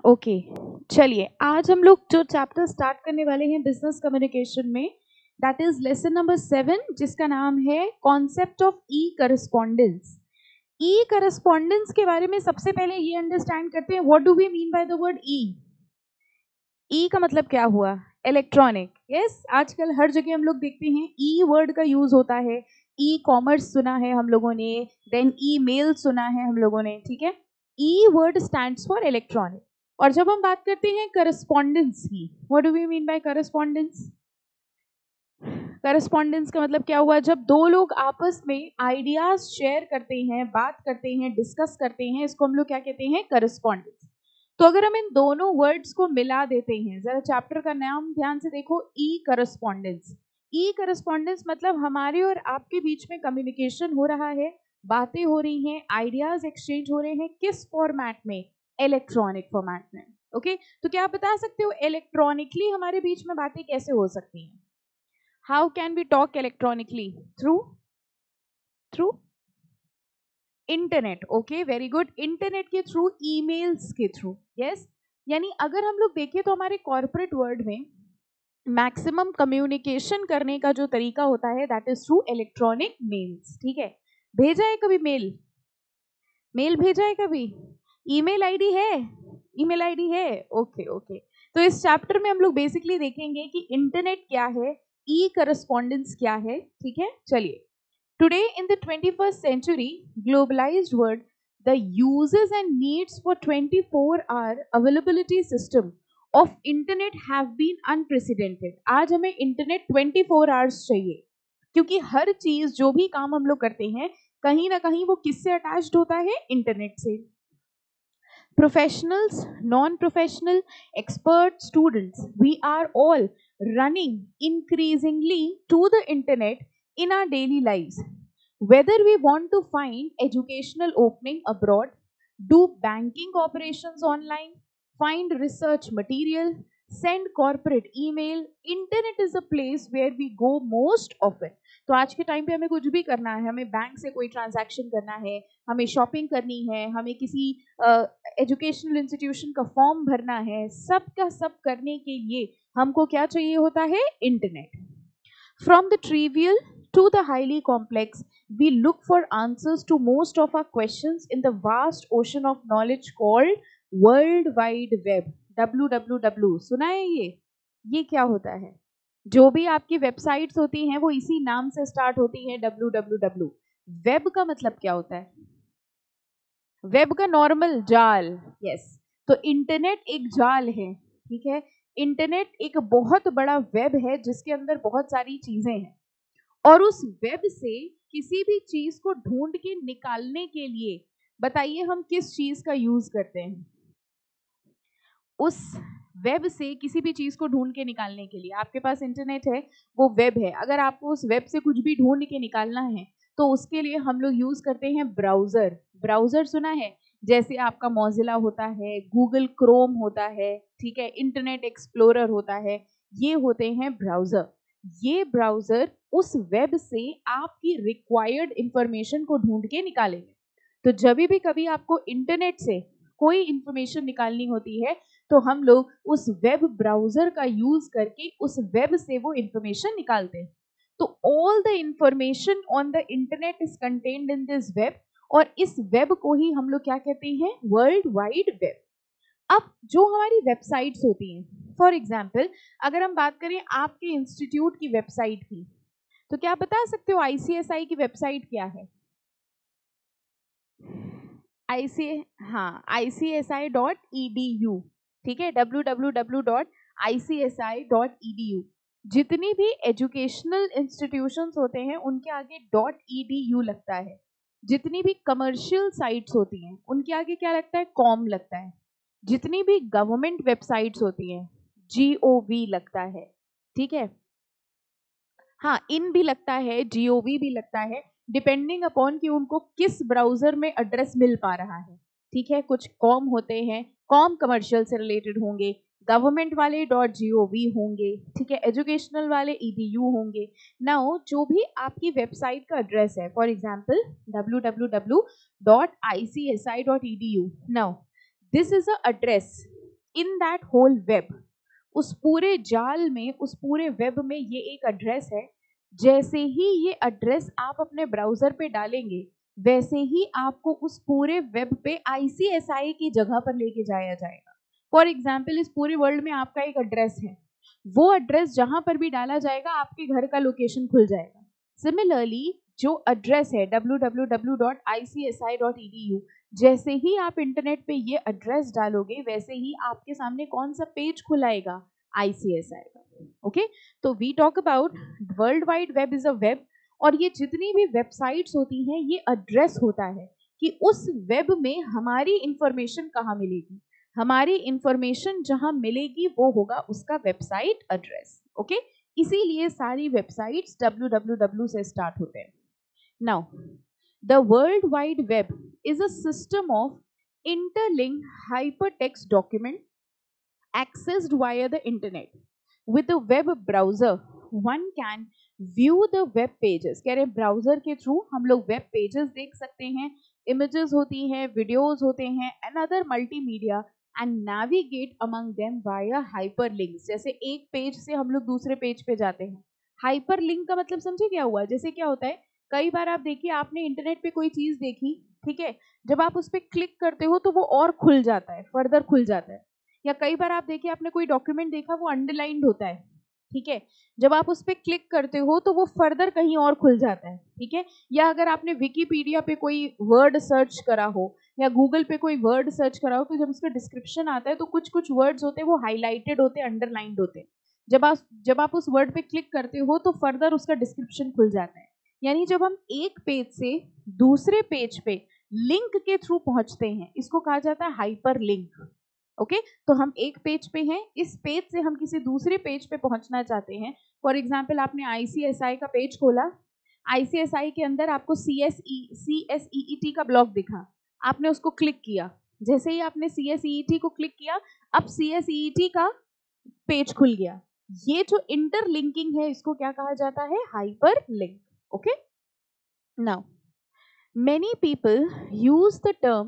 Okay चलिए आज हम लोग जो चैप्टर स्टार्ट करने वाले हैं बिजनेस कम्युनिकेशन में, दैट इज लेसन नंबर 7, जिसका नाम है concept of e correspondence. E correspondence के बारे में सबसे पहले ये अंडरस्टैंड करते हैं, what do we mean by the word e. E का मतलब क्या हुआ? इलेक्ट्रॉनिक। यस, आजकल हर जगह हम लोग देखते हैं ई वर्ड का यूज होता है। ई कॉमर्स सुना है हम लोगों ने, देन ई मेल सुना है हम लोगों ने, ठीक है। E word stands for electronic. और जब हम बात करते हैं करस्पॉन्डेंस की, what do we mean by correspondence? Correspondence का मतलब क्या हुआ? जब दो लोग आपस में आइडियाज शेयर करते हैं, बात करते हैं, डिस्कस करते हैं, इसको हम लोग क्या कहते हैं? करस्पॉन्डेंस। तो अगर हम इन दोनों वर्ड्स को मिला देते हैं, जरा चैप्टर का नाम ध्यान से देखो, ई करस्पॉन्डेंस। ई करस्पॉन्डेंस मतलब हमारे और आपके बीच में कम्युनिकेशन हो रहा है, बातें हो रही हैं, आइडियाज एक्सचेंज हो रहे हैं, किस फॉर्मेट में? इलेक्ट्रॉनिक फॉर्मेट में। ओके, तो क्या आप बता सकते हो इलेक्ट्रॉनिकली हमारे बीच में बातें कैसे हो सकती हैं? How can we talk electronically? Through internet. Okay, very good. Internet के थ्रू, ईमेल्स के थ्रू। यस, यानी अगर हम लोग देखें तो हमारे कॉर्पोरेट वर्ल्ड में मैक्सिमम कम्युनिकेशन करने का जो तरीका होता है that is through electronic mails. ठीक है, भेजा है कभी मेल भेजा है कभी? ईमेल आईडी है? ईमेल आईडी है? Okay okay. तो इस चैप्टर में हम लोग बेसिकली देखेंगे कि इंटरनेट क्या है, ई करस्पॉन्डेंस क्या है। ठीक है, चलिए। Today, in the 21st century, globalized world, the uses and needs for 24-hour availability system of internet have been unprecedented. आज हमें इंटरनेट 24 hours चाहिए, क्योंकि हर चीज, जो भी काम हम लोग करते हैं, कहीं ना कहीं वो किससे अटैच्ड होता है? इंटरनेट से। Professionals, non-professional, expert students, we are all running increasingly to the internet in our daily lives. Whether we want to find educational opening abroad, do banking operations online, find research material, send corporate email, internet is a place where we go most often. तो आज के time पे हमें कुछ भी करना है, हमें बैंक से कोई ट्रांजैक्शन करना है, हमें शॉपिंग करनी है, हमें किसी एजुकेशनल इंस्टीट्यूशन का फॉर्म भरना है, सब का सब करने के लिए हमको क्या चाहिए होता है? Internet. From the trivial to the highly complex, we look for answers to most of our questions in the vast ocean of knowledge called World Wide Web, WWW। सुना है ये क्या होता है? जो भी आपकी वेबसाइट्स होती हैं वो इसी नाम से स्टार्ट होती हैं, WWW। वेब का मतलब क्या होता है? वेब का नॉर्मल जाल। यस, तो इंटरनेट एक जाल है। ठीक है, इंटरनेट एक बहुत बड़ा वेब है जिसके अंदर बहुत सारी चीजें हैं, और उस वेब से किसी भी चीज को ढूंढ के निकालने के लिए बताइए हम किस चीज का यूज करते हैं? उस वेब से किसी भी चीज को ढूंढ के निकालने के लिए आपके पास इंटरनेट है, वो वेब है। अगर आपको उस वेब से कुछ भी ढूंढ के निकालना है तो उसके लिए हम लोग यूज करते हैं ब्राउजर। ब्राउजर सुना है? जैसे आपका मोजिला होता है, गूगल क्रोम होता है, ठीक है, इंटरनेट एक्सप्लोरर होता है, ये होते हैं ब्राउजर। ये ब्राउजर उस वेब से आपकी रिक्वायर्ड इंफॉर्मेशन को ढूंढ के निकालेंगे। तो जब भी कभी आपको इंटरनेट से कोई इंफॉर्मेशन निकालनी होती है तो हम लोग उस वेब ब्राउजर का यूज करके उस वेब से वो इंफॉर्मेशन निकालते हैं। तो all the information on the internet is contained in this web, और इस वेब को ही हम लोग क्या कहते हैं? World wide web. अब जो हमारी वेबसाइट्स होती हैं, फॉर एग्जाम्पल अगर हम बात करें आपके इंस्टीट्यूट की वेबसाइट की, तो क्या आप बता सकते हो ICSI की वेबसाइट क्या है? ICSI.edu। ठीक है, www.icsi.edu। जितनी भी एजुकेशनल इंस्टीट्यूशंस होते हैं उनके आगे .edu लगता है। जितनी भी कमर्शियल साइट्स होती हैं उनके आगे क्या लगता है? कॉम लगता है। जितनी भी गवर्नमेंट वेबसाइट्स होती हैं GOV लगता है। ठीक है, हाँ, इन भी लगता है, GOV भी लगता है, डिपेंडिंग अपॉन कि उनको किस ब्राउजर में एड्रेस मिल पा रहा है। ठीक है, कुछ कॉम होते हैं, कॉम कमर्शियल से रिलेटेड होंगे, गवर्नमेंट वाले .gov होंगे, ठीक है, एजुकेशनल वाले EDU होंगे। नाउ जो भी आपकी वेबसाइट का एड्रेस है, for example www.icsi.edu, now this is a address in that whole web, उस पूरे जाल में, उस पूरे वेब में ये एक एड्रेस है। जैसे ही ये एड्रेस आप अपने ब्राउजर पे डालेंगे, वैसे ही आपको उस पूरे वेब पे ICSI की जगह पर लेके जाया जाएगा। फॉर एग्जाम्पल, इस पूरे वर्ल्ड में आपका एक एड्रेस है, वो एड्रेस जहां पर भी डाला जाएगा आपके घर का लोकेशन खुल जाएगा। सिमिलरली जो एड्रेस है www.icsi.edu, जैसे ही आप इंटरनेट पे ये एड्रेस डालोगे, वैसे ही आपके सामने कौन सा पेज खुलाएगा? ICSI का। ओके, तो we talk about world wide web is a web, और ये जितनी भी वेबसाइट्स होती हैं ये एड्रेस होता है कि उस वेब में हमारी इंफॉर्मेशन कहाँ मिलेगी। हमारी इंफॉर्मेशन जहां मिलेगी वो होगा उसका वेबसाइट एड्रेस। ओके, इसीलिए सारी वेबसाइट्स www से स्टार्ट होते हैं। Now the world wide web is a system of interlinked hypertext document accessed via the internet. With a web browser, one can view the web pages. कह रहे browser के through हम लोग web pages देख सकते हैं, इमेजेस होती हैं, वीडियोस होते हैं, and other multimedia, and navigate among them via hyper links. जैसे एक पेज से हम लोग दूसरे पेज पे जाते हैं। हाइपर लिंक का मतलब समझे क्या हुआ? जैसे क्या होता है, कई बार आप देखिए, आपने इंटरनेट पे कोई चीज देखी, ठीक है, जब आप उस पर क्लिक करते हो तो वो और खुल जाता है, फर्दर खुल जाता है। या कई बार आप देखिए, आपने कोई डॉक्यूमेंट देखा, वो अंडरलाइंड होता है, ठीक है, जब आप उस पर क्लिक करते हो तो वो फर्दर कहीं और खुल जाता है, ठीक है। या अगर आपने विकीपीडिया पे कोई वर्ड सर्च करा हो या गूगल पे कोई वर्ड सर्च करा हो, तो जब उसका डिस्क्रिप्शन आता है तो कुछ कुछ वर्ड्स होते हैं वो हाईलाइटेड होते हैं, अंडरलाइंड होते हैं। जब आप उस वर्ड पे क्लिक करते हो तो फर्दर उसका डिस्क्रिप्शन खुल जाता है। यानी जब हम एक पेज से दूसरे पेज पे लिंक के थ्रू पहुंचते हैं, इसको कहा जाता है हाइपर लिंक। ओके, तो हम एक पेज पे हैं, इस पेज से हम किसी दूसरे पेज पे पहुंचना चाहते हैं। फॉर एग्जाम्पल, आपने ICSI का पेज खोला, ICSI के अंदर आपको CSEET का ब्लॉग दिखा, आपने उसको क्लिक किया। जैसे ही आपने CSEET को क्लिक किया, अब CSEET का पेज खुल गया। ये जो इंटरलिंकिंग है, इसको क्या कहा जाता है? Hyper link. Okay, now many people use the term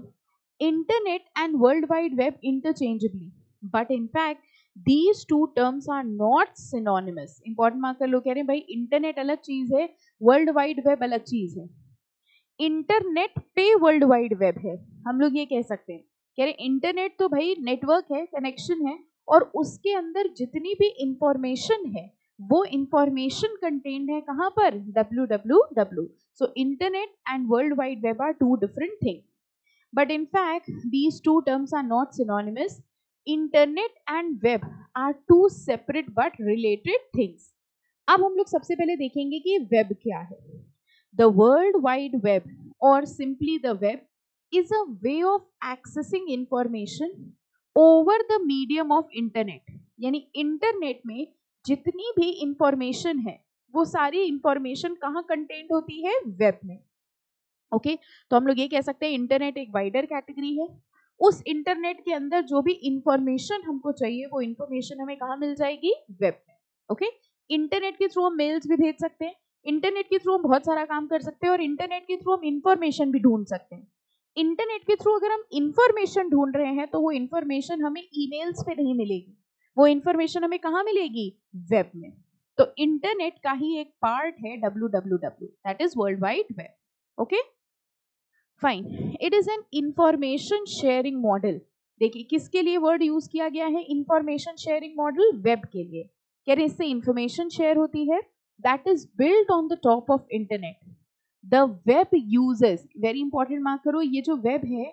internet and world wide web interchangeably, but in fact these two terms are not synonymous. important mark कर लो, कह रहे हैं भाई इंटरनेट अलग चीज है, वर्ल्ड वाइड वेब अलग चीज है। इंटरनेट पे वर्ल्ड वाइड वेब है, हम लोग ये कह सकते हैं। कह रहे इंटरनेट तो भाई नेटवर्क है, कनेक्शन है, और उसके अंदर जितनी भी इंफॉर्मेशन है वो इंफॉर्मेशन कंटेन्ड है कहां पर? www. So internet and world wide web are two different things, but in fact these two terms are not synonymous. Internet and web are two separate but related things. अब हम लोग सबसे पहले देखेंगे कि वेब क्या है। The World Wide Web, or simply the web, is a way of accessing information over the medium of internet. यानी इंटरनेट में जितनी भी इंफॉर्मेशन है वो सारी इंफॉर्मेशन कहाँ कंटेंट होती है? वेब में। ओके, तो हम लोग ये कह सकते हैं इंटरनेट एक वाइडर कैटेगरी है। उस इंटरनेट के अंदर जो भी इंफॉर्मेशन हमको चाहिए वो इंफॉर्मेशन हमें कहाँ मिल जाएगी? वेब में। ओके, इंटरनेट के थ्रू हम मेल्स भी भेज सकते हैं, इंटरनेट के थ्रू हम बहुत सारा काम कर सकते हैं, और इंटरनेट के थ्रू हम इंफॉर्मेशन भी ढूंढ सकते हैं। इंटरनेट के थ्रू अगर हम इंफॉर्मेशन ढूंढ रहे हैं तो वो इंफॉर्मेशन हमें ईमेल्स पे नहीं मिलेगी, वो इंफॉर्मेशन हमें कहाँ मिलेगी? वेब में। तो इंटरनेट का ही एक पार्ट है www, that is world wide web. Okay, fine, it is an information sharing model. देखिए किसके लिए वर्ड यूज किया गया है? इंफॉर्मेशन शेयरिंग मॉडल, वेब के लिए। कह रहे इससे इंफॉर्मेशन शेयर होती है, that is built on the top of internet. The web uses, very important mark करो, ये जो वेब है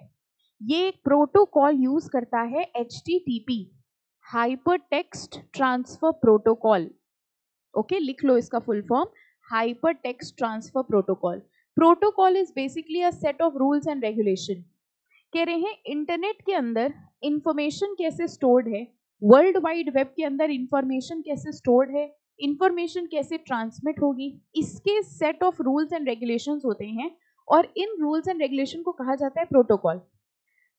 ये एक प्रोटोकॉल यूज करता है, HTTP, hyper text transfer protocol. Okay, लिख लो इसका full form, hyper text transfer protocol. Protocol is basically a set of rules and regulation. कह रहे हैं इंटरनेट के अंदर इंफॉर्मेशन कैसे स्टोर्ड है, वर्ल्ड वाइड वेब के अंदर इंफॉर्मेशन कैसे स्टोर्ड है, इंफॉर्मेशन कैसे ट्रांसमिट होगी, इसके set of rules and regulations होते हैं, और इन रूल्स एंड रेगुलेशन को कहा जाता है प्रोटोकॉल।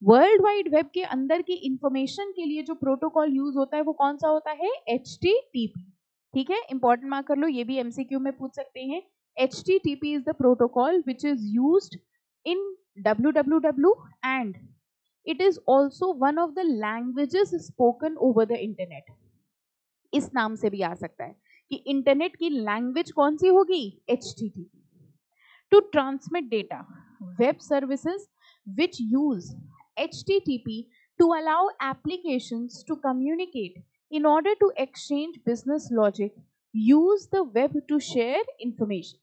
वर्ल्ड वाइड वेब के अंदर की इंफॉर्मेशन के लिए जो प्रोटोकॉल यूज होता है वो कौन सा होता है? HTTP। ठीक है, इंपॉर्टेंट मार्क कर लो, ये भी MCQ में पूछ सकते हैं। HTTP is the protocol which is used in www and It is also one of the languages spoken over the internet. इस नाम से भी आ सकता है कि इंटरनेट की लैंग्वेज कौन सी होगी, HTTP. To transmit data, web services which use HTTP to allow applications to communicate in order to exchange business logic use the web to share information.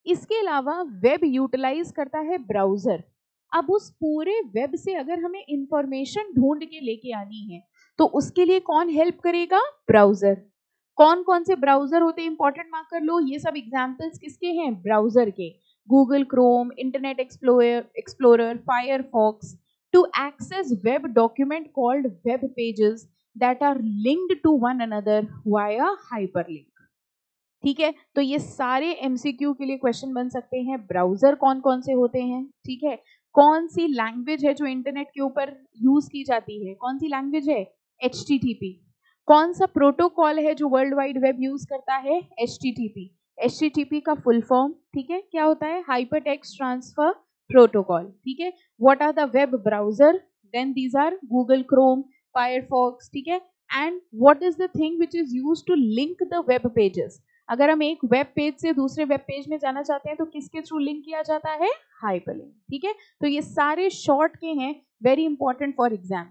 इसके अलावा वेब यूटिलाइज करता है ब्राउजर. अब उस पूरे वेब से अगर हमें इंफॉर्मेशन ढूंढ के लेके आनी है तो उसके लिए कौन हेल्प करेगा, ब्राउजर. कौन कौन से ब्राउजर होते हैं, इंपॉर्टेंट मार्क कर लो. ये सब एग्जांपल्स किसके हैं, ब्राउजर के. Google Chrome, Internet Explorer, Firefox. To access web document called web pages that are linked to one another via hyperlink. ठीक है, तो ये सारे एमसीक्यू के लिए क्वेश्चन बन सकते हैं. ब्राउजर कौन कौन से होते हैं, ठीक है. कौन सी लैंग्वेज है जो इंटरनेट के ऊपर यूज की जाती है, कौन सी लैंग्वेज है, HTTP. कौन सा प्रोटोकॉल है जो वर्ल्ड वाइड वेब यूज करता है, HTTP. HTTP का फुल फॉर्म, ठीक है, क्या होता है, हाइपर टेक्स्ट ट्रांसफर प्रोटोकॉल. ठीक है. What are the web browser, then these are Google Chrome, Firefox. ठीक है. And what is the thing which is use to link the web pages. अगर हम एक वेब पेज से दूसरे वेब पेज में जाना चाहते हैं तो किसके थ्रू लिंक किया जाता है, हाइपरलिंक. ठीक है, तो ये सारे शॉर्ट के हैं, वेरी इंपॉर्टेंट फॉर एग्जाम.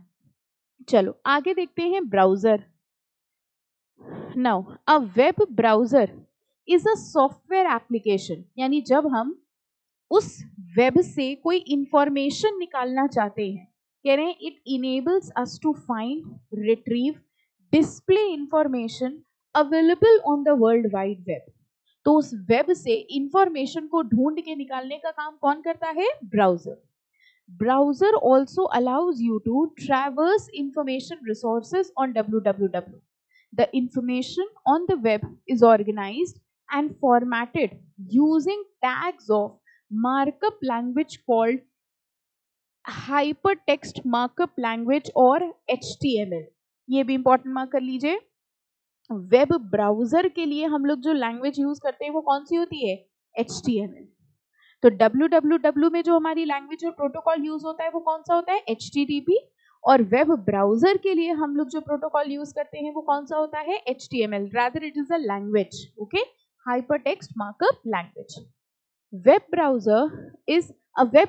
चलो आगे देखते हैं browser. Now a web browser is a software application, यानी जब हम उस वेब से कोई इंफॉर्मेशन निकालना चाहते हैं, कह रहे हैं it enables us to find, retrieve, display information available on the world wide web. तो उस वेब से इंफॉर्मेशन को ढूंढ के निकालने का काम कौन करता है, browser. Browser also allows you to traverse information resources on www. The information on the web is organized and formatted using tags of markup language called hypertext markup language और HTML. ये भी इंपॉर्टेंट मार्क कर लीजिए. Web browser के लिए हम लोग जो लैंग्वेज यूज करते हैं वो कौन सी होती है, HTML. तो www में जो हमारी लैंग्वेज और प्रोटोकॉल यूज होता है वो कौन सा होता है, HTTP. और वेब ब्राउजर के लिए हम लोग जो प्रोटोकॉल यूज करते हैं वो कौन सा होता है, HTML. Rather it is a language, okay, hypertext markup language. Web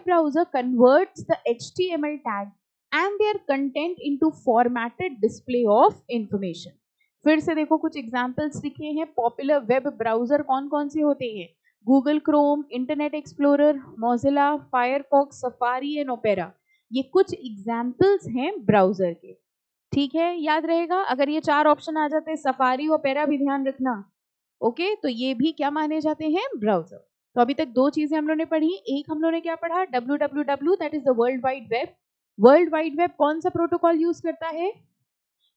browser converts the HTML tag and their content into formatted display of information. फिर से देखो कुछ एग्जाम्पल्स लिखे हैं. पॉपुलर वेब ब्राउजर कौन कौन से होते हैं, Google Chrome, Internet explorer, Mozilla, Firefox, safari and opera. ये कुछ एग्जाम्पल्स हैं ब्राउजर के. ठीक है, याद रहेगा. अगर ये चार ऑप्शन आ जाते हैं, सफारी, ओपेरा भी ध्यान रखना, ओके, तो ये भी क्या माने जाते हैं, ब्राउजर. तो अभी तक दो चीजें हम लोगों ने पढ़ी. एक हम लोगों ने क्या पढ़ा, www that is the world wide web. World wide web कौन सा प्रोटोकॉल यूज करता है,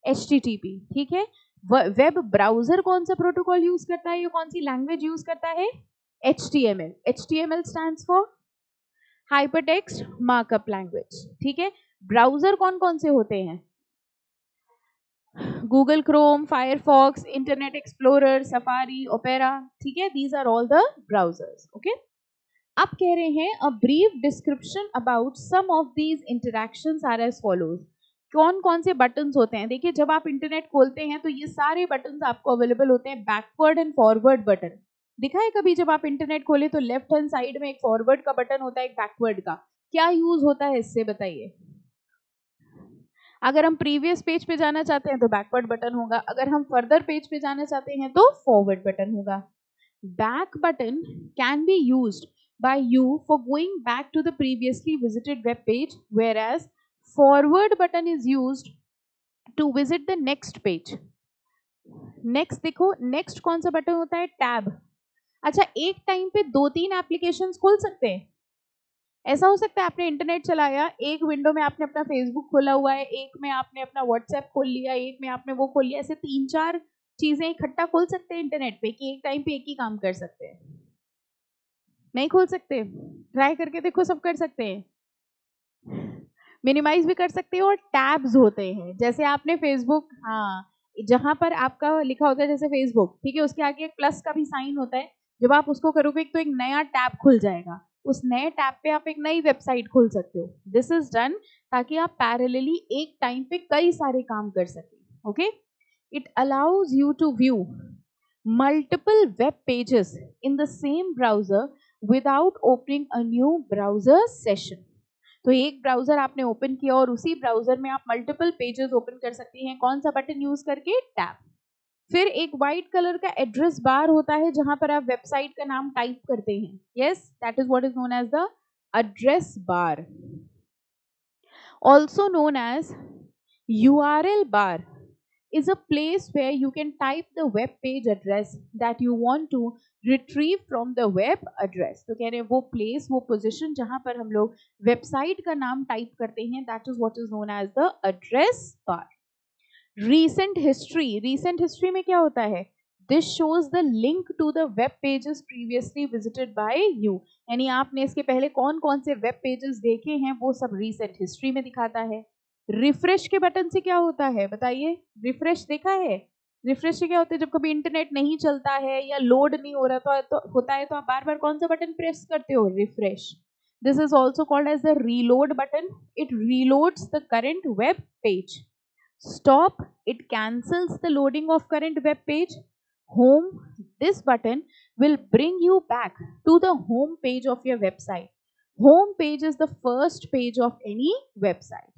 HTTP. ठीक है. वेब ब्राउजर कौन सा प्रोटोकॉल यूज करता है, ये कौन सी लैंग्वेज यूज करता है, HTML. HTML stands for hypertext markup language. ठीक है. ब्राउजर कौन कौन से होते हैं, Google Chrome, Firefox, Internet Explorer, Safari, Opera. ठीक है, these are all the browsers. Okay. अब कह रहे हैं a brief description about some of these interactions are as follows. कौन कौन से बटन्स होते हैं, देखिए जब आप इंटरनेट खोलते हैं तो ये सारे बटन्स आपको अवेलेबल होते हैं. बैकवर्ड एंड फॉरवर्ड बटन दिखा है कभी, जब आप इंटरनेट खोले तो लेफ्ट हैंड साइड में एक फॉरवर्ड का बटन होता है, एक बैकवर्ड का. क्या यूज होता है इससे बताइए. अगर हम प्रीवियस पेज पे जाना चाहते हैं तो बैकवर्ड बटन होगा, अगर हम फर्दर पेज पे जाना चाहते हैं तो फॉरवर्ड बटन होगा. Back button can be used by you for going back to the previously visited web page, whereas forward button is used to visit the next page. Next देखो, next कौन सा button होता है, tab. अच्छा, एक time पे दो तीन एप्लीकेशंस खोल सकते हैं. ऐसा हो सकता है आपने इंटरनेट चलाया, एक विंडो में आपने अपना फेसबुक खोला हुआ है, एक में आपने अपना व्हाट्सएप खोल लिया, एक में आपने वो खोल लिया. ऐसे तीन चार चीजें इकट्ठा खोल सकते हैं इंटरनेट पे कि एक टाइम पे एक ही काम कर सकते हैं, नहीं खोल सकते. ट्राई करके देखो, सब कर सकते हैं. मिनिमाइज भी कर सकते हो. और टैब्स होते हैं, जैसे आपने फेसबुक, हाँ, जहां पर आपका लिखा होता है जैसे फेसबुक, ठीक है, उसके आगे एक प्लस का भी साइन होता है. जब आप उसको करोगे तो एक नया टैब खुल जाएगा. उस नए टैब पे आप एक नई वेबसाइट खोल सकते हो. दिस इज डन ताकि आप पैरेलली एक टाइम पे कई सारे काम कर सकें. Okay, it allows you to view multiple web pages in the same browser without opening a new browser session. तो एक ब्राउजर आपने ओपन किया और उसी ब्राउजर में आप मल्टीपल पेजेस ओपन कर सकती हैं. कौन सा बटन यूज करके? टैब. फिर एक व्हाइट कलर का एड्रेस बार होता है जहां पर आप वेबसाइट का नाम टाइप करते हैं. Yes, that is what is known as the address bar, also known as URL bar. Is a place where you can type the web page address that you want to retrieve from the web address. तो कह रहे हैं वो place, वो position जहां पर हम लोग वेबसाइट का नाम टाइप करते हैं, that is what is known as the address bar. Recent history. Recent history में क्या होता है? This shows the link to the web pages previously visited by you. यानी आपने इसके पहले कौन कौन से वेब पेजेस देखे हैं वो सब recent history में दिखाता है. रिफ्रेश के बटन से क्या होता है बताइए? रिफ्रेश देखा है? रिफ्रेश से क्या होता है? जब कभी इंटरनेट नहीं चलता है या लोड नहीं हो रहा तो होता है तो आप बार बार कौन सा बटन प्रेस करते हो? Refresh. This is also called as the reload button. It reloads the current web page. Stop, it cancels the loading of current web page. Home, this button will bring you back to the home page of your website. Home page is the first page of any website.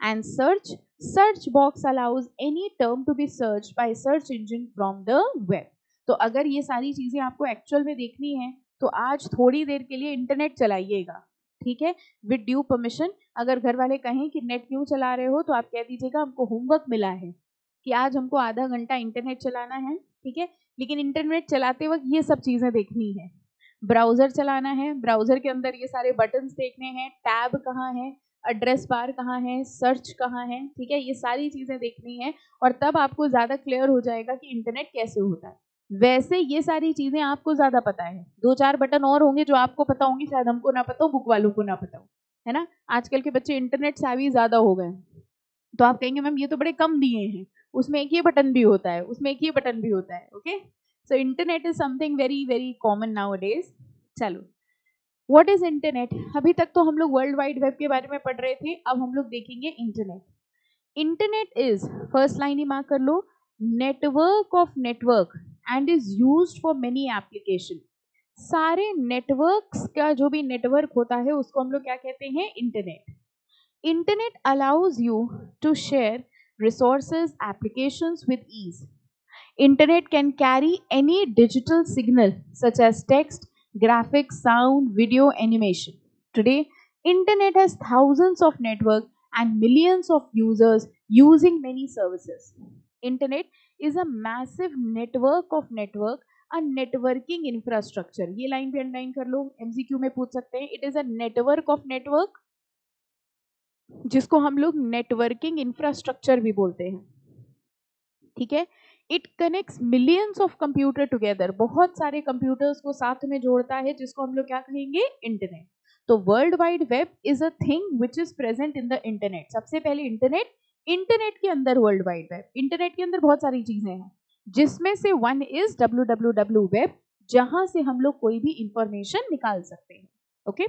And search box allows any term to be searched by search engine from the web. तो अगर ये सारी चीजें आपको actual में देखनी है तो आज थोड़ी देर के लिए इंटरनेट चलाइएगा, ठीक है, विद ड्यू परमिशन. अगर घर वाले कहें कि नेट क्यों चला रहे हो तो आप कह दीजिएगा हमको होमवर्क मिला है कि आज हमको आधा घंटा इंटरनेट चलाना है, ठीक है, लेकिन इंटरनेट चलाते वक्त ये सब चीजें देखनी है. ब्राउजर चलाना है, ब्राउजर के अंदर ये सारे बटन्स देखने हैं, टैब कहाँ है, एड्रेस बार कहाँ है, सर्च कहाँ है, ठीक है, ये सारी चीजें देखनी है और तब आपको ज्यादा क्लियर हो जाएगा कि इंटरनेट कैसे होता है. वैसे ये सारी चीजें आपको ज्यादा पता है, 2-4 बटन और होंगे जो आपको पता होंगे, शायद हमको ना पता हो, बुक वालों को ना पता हो, है ना. आजकल के बच्चे इंटरनेट सेवी ज्यादा हो गए, तो आप कहेंगे मैम ये तो बड़े कम दिए हैं, उसमें एक ये बटन भी होता है, उसमें एक ये बटन भी होता है. Okay, so internet is something very very common now days. चलो, व्हाट इज इंटरनेट? अभी तक तो हम लोग वर्ल्ड वाइड वेब के बारे में पढ़ रहे थे, अब हम लोग देखेंगे internet. Internet is, first line ही मार्क कर लो, network of network and is used for many application. सारे नेटवर्क्स का जो भी नेटवर्क होता है उसको हम लोग क्या कहते हैं? Internet. Internet allows you to share resources, applications with ease. Internet can carry any digital signal such as text, graphics, sound, video, animation. Today, Internet has thousands of networks and millions of users using many services. Internet is a massive network of network, a networking infrastructure. ये line भी underline कर लो, MCQ में पूछ सकते हैं. It is a network of network, जिसको हम लोग नेटवर्किंग इंफ्रास्ट्रक्चर भी बोलते हैं, ठीक है. It connects millions of computer together. बहुत सारे कंप्यूटर्स को साथ में जोड़ता है, जिसको हम लोग क्या कहेंगे? इंटरनेट. तो world wide web is a thing which is present in the internet. सबसे पहले इंटरनेट, इंटरनेट के अंदर वर्ल्ड वाइड वेब. इंटरनेट के अंदर बहुत सारी चीजें हैं, जिसमें से वन इज www वेब, जहां से हम लोग कोई भी इंफॉर्मेशन निकाल सकते हैं. ओके,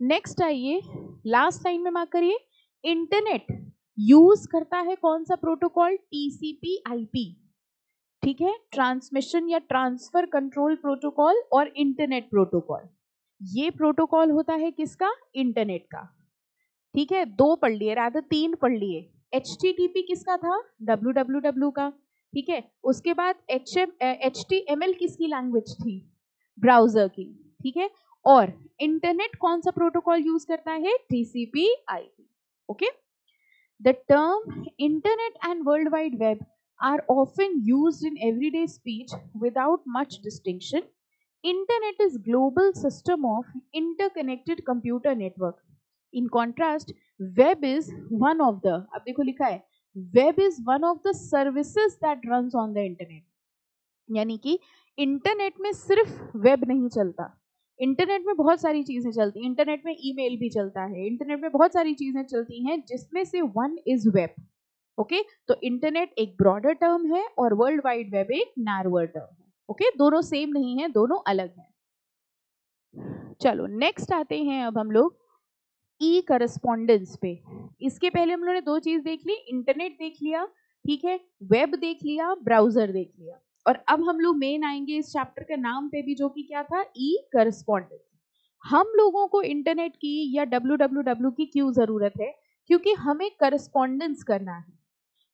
नेक्स्ट आइए, लास्ट लाइन में मार्क करिए. इंटरनेट यूज करता है कौन सा प्रोटोकॉल? TCP/IP, ठीक है, ट्रांसमिशन या ट्रांसफर कंट्रोल प्रोटोकॉल और इंटरनेट प्रोटोकॉल. ये प्रोटोकॉल होता है किसका? इंटरनेट का, ठीक है. 2 पढ़ लिए, रादर 3 पढ़ लिए. HTTP किसका था? www का, ठीक है. उसके बाद HTML किसकी लैंग्वेज थी? ब्राउजर की, ठीक है. और इंटरनेट कौन सा प्रोटोकॉल यूज करता है? TCP/IP. Okay, the term internet and world wide web are often used in everyday speech without much distinction. Internet is global system of interconnected computer network. In contrast, web is one of the, अब देखो लिखा है, web is one of the services that runs on the internet. यानी कि internet में सिर्फ web नहीं चलता, इंटरनेट में बहुत सारी चीजें चलती हैं. इंटरनेट में ईमेल भी चलता है, इंटरनेट में बहुत सारी चीजें चलती हैं, जिसमें से वन इज वेब. ओके, तो इंटरनेट एक ब्रॉडर टर्म है और वर्ल्ड वाइड वेब एक नैरोअर टर्म है. ओके, दोनों सेम नहीं है, दोनों अलग हैं. चलो नेक्स्ट आते हैं अब हम लोग ई करस्पॉन्डेंस पे। इसके पहले हम लोगों ने दो चीज देख ली, इंटरनेट देख लिया, ठीक है, वेब देख लिया, ब्राउजर देख लिया, और अब हम लोग मेन आएंगे इस चैप्टर के नाम पे भी, जो कि क्या था, ई करस्पॉन्डेंस। हम लोगों को इंटरनेट की या www की क्यों जरूरत है? क्योंकि हमें करस्पॉन्डेंस करना है।